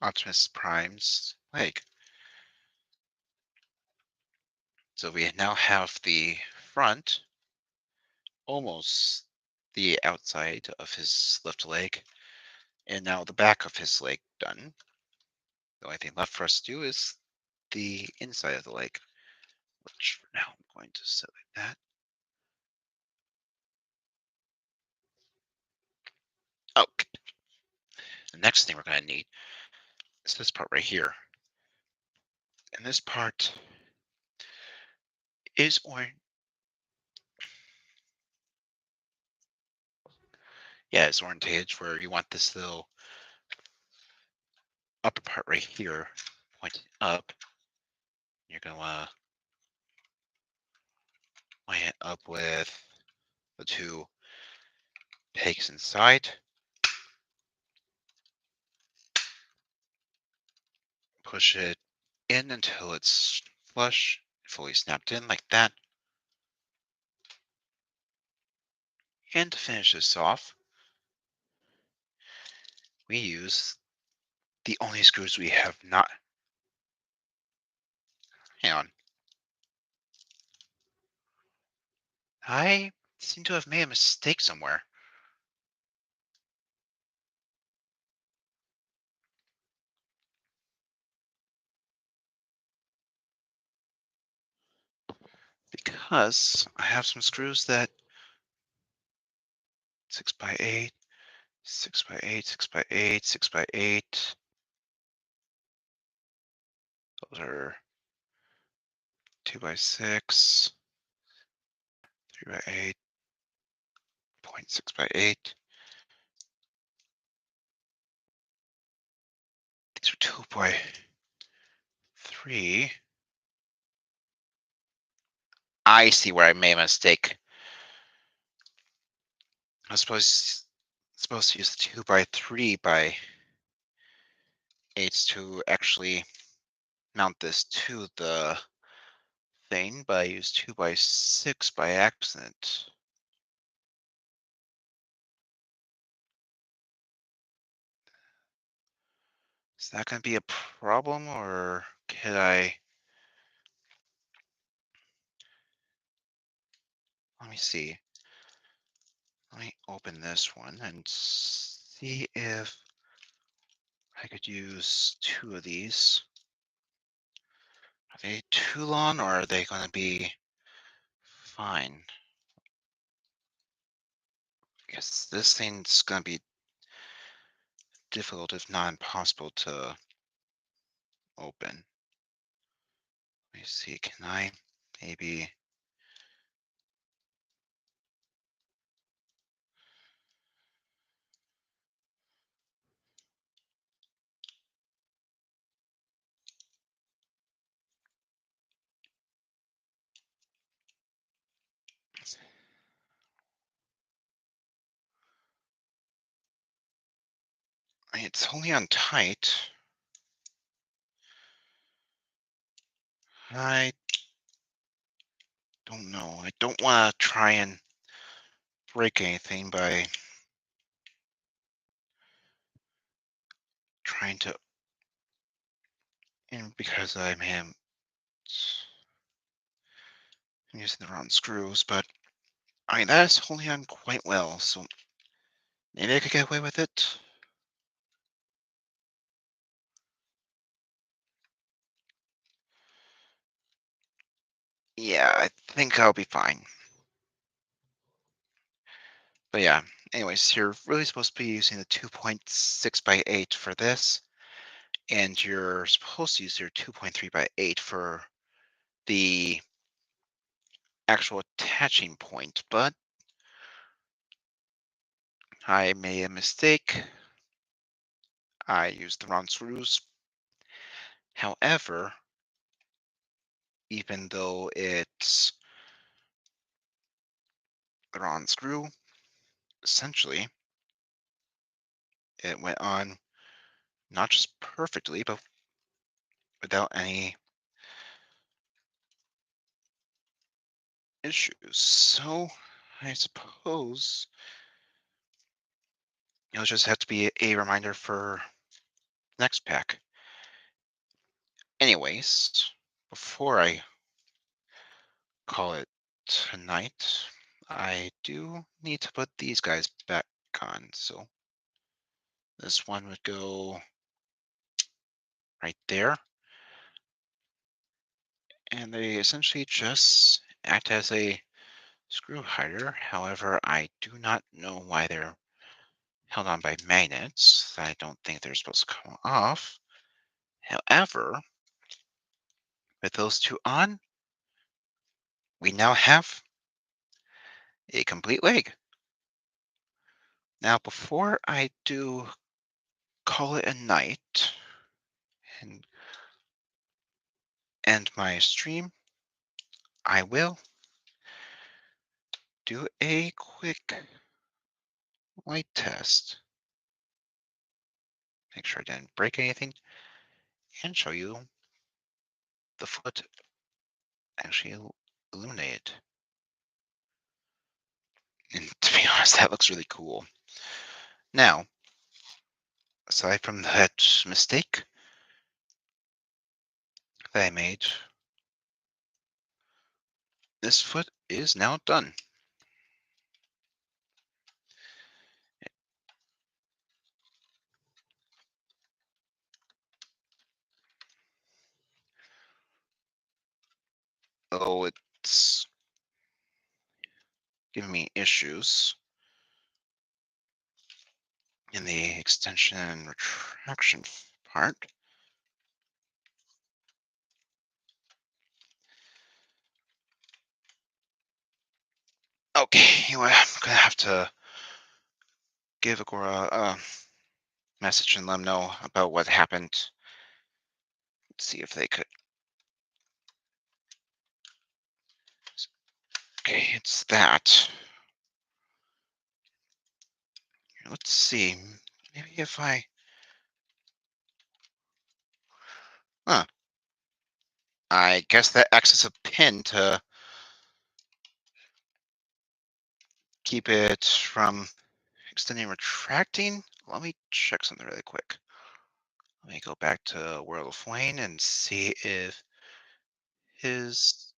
Optimus Prime's leg. So we now have the front, almost the outside of his left leg, and now the back of his leg done. The only thing left for us to do is the inside of the leg, which for now I'm going to set like that. Oh, the next thing we're going to need is this part right here. And this part is it's orientated where you want this little upper part right here pointing up. You're going to want to line it up with the two pegs inside. Push it in until it's flush, fully snapped in like that. And to finish this off, we use the only screws we have not. Hang on. I seem to have made a mistake somewhere. Because I have some screws that 6x8, 6x8, 6x8, 6x8. Those are 2x6, 3x8, 0.6x8. These are 2x3. I see where I made a mistake. I was supposed to use the 2x3x8s to actually mount this to the thing, but I used 2x6 by accident. Is that going to be a problem, or could I? Let me see. Let me open this one and see if I could use two of these. Are they too long, or are they going to be fine? Because this thing's going to be difficult, if not impossible, to open. Let me see. Can I maybe? It's only on tight. I don't know. I don't want to try and break anything by trying to, and because I'm using the wrong screws, but I mean, that is holding on quite well, so maybe I could get away with it. Yeah, I think I'll be fine. But yeah, anyways, you're really supposed to be using the 2.6x8 for this, and you're supposed to use your 2.3x8 for the actual attaching point, but I made a mistake. I used the wrong screws. However, even though it's the wrong screw, essentially, it went on not just perfectly, but without any issues. So I suppose it'll just have to be a reminder for next pack. Anyways, before I call it tonight, I do need to put these guys back on. So this one would go right there. And they essentially just act as a screw hider. However, I do not know why they're held on by magnets. I don't think they're supposed to come off. However, with those two on, we now have a complete leg. Now, before I do call it a night and end my stream, I will do a quick light test. Make sure I didn't break anything and show you the foot actually illuminated. And to be honest, that looks really cool. Now, aside from that mistake that I made, this foot is now done. Oh, it's giving me issues in the extension and retraction part. Okay, I'm gonna have to give Agora a message and let them know about what happened. See if they could. Okay, it's that. Let's see. Maybe if I. Huh. I guess that acts as a pin to keep it from extending and retracting. Let me check something really quick. Let me go back to World of Wayne and see if his.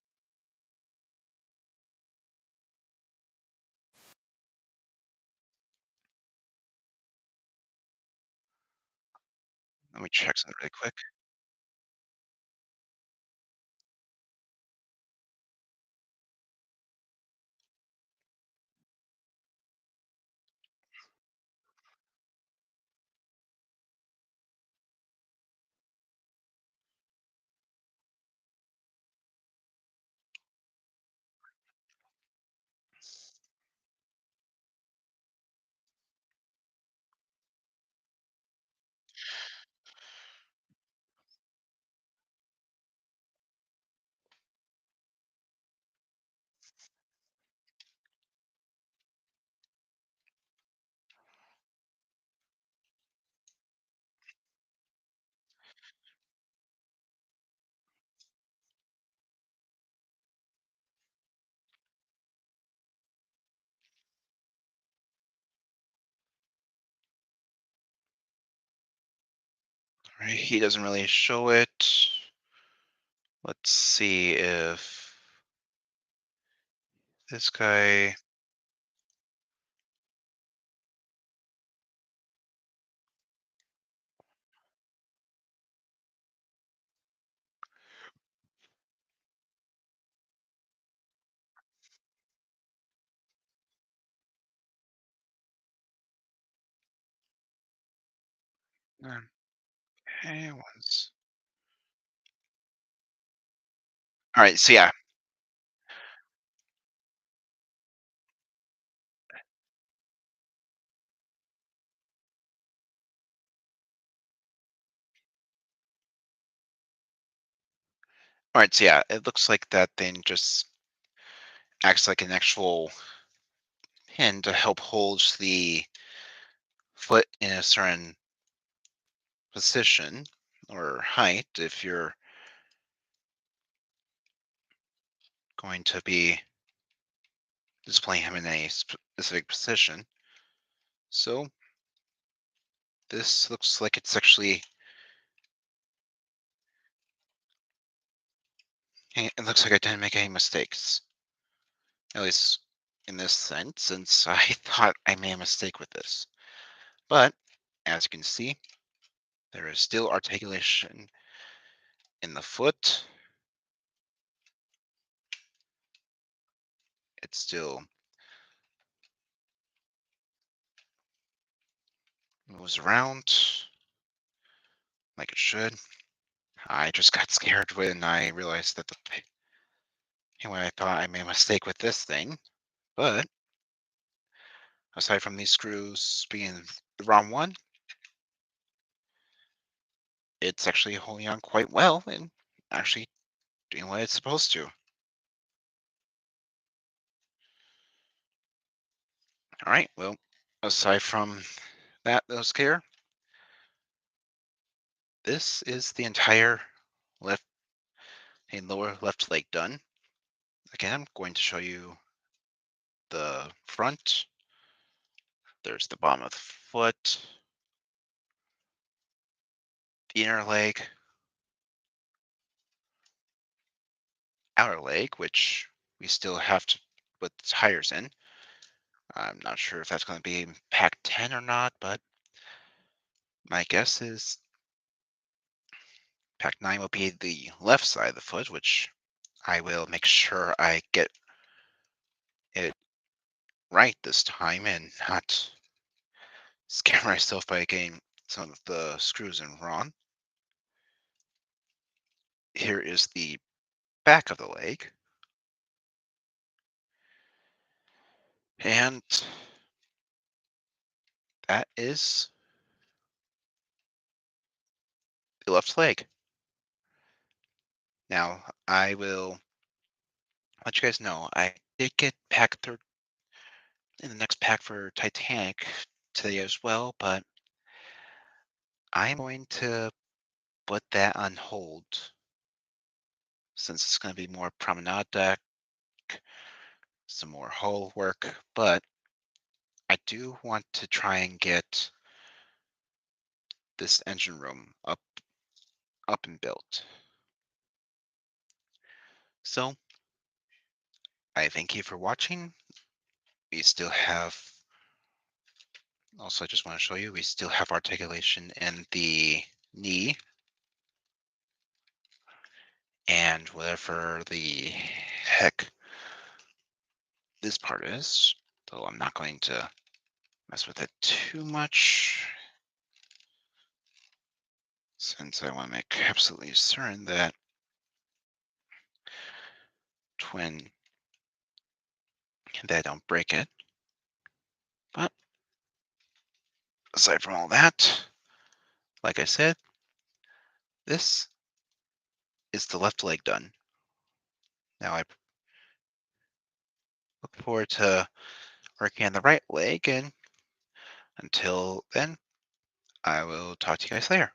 Let me check something really quick. Right, he doesn't really show it. Let's see if this guy. Okay, once. All right, so yeah. All right, so yeah, it looks like that thing just acts like an actual pin to help hold the foot in a certain position or height if you're going to be displaying him in a specific position. So this looks like it's actually, it looks like I didn't make any mistakes, at least in this sense, since I thought I made a mistake with this. But as you can see, there is still articulation in the foot. It still moves around like it should. I just got scared when I realized that when I thought I made a mistake with this thing. But aside from these screws being the wrong one, it's actually holding on quite well and actually doing what it's supposed to. All right, well, aside from that, those care, this is the entire left and lower left leg done. Again, I'm going to show you the front. There's the bottom of the foot, the inner leg, outer leg, which we still have to put the tires in. I'm not sure if that's going to be in pack 10 or not, but my guess is pack 9 will be the left side of the foot, which I will make sure I get it right this time and not scare myself by getting some of the screws in wrong. Here is the back of the leg, and that is the left leg. Now, I will let you guys know I did get pack third in the next pack for Titanic today as well, but I'm going to put that on hold since it's going to be more promenade deck, some more hull work, but I do want to try and get this engine room up and built. So I thank you for watching. We still have also I just want to show you we still have articulation in the knee and whatever the heck this part is, though I'm not going to mess with it too much since I want to make absolutely certain that twin that I don't break it. But aside from all that, like I said, this is the left leg done. Now I look forward to working on the right leg, and until then, I will talk to you guys later.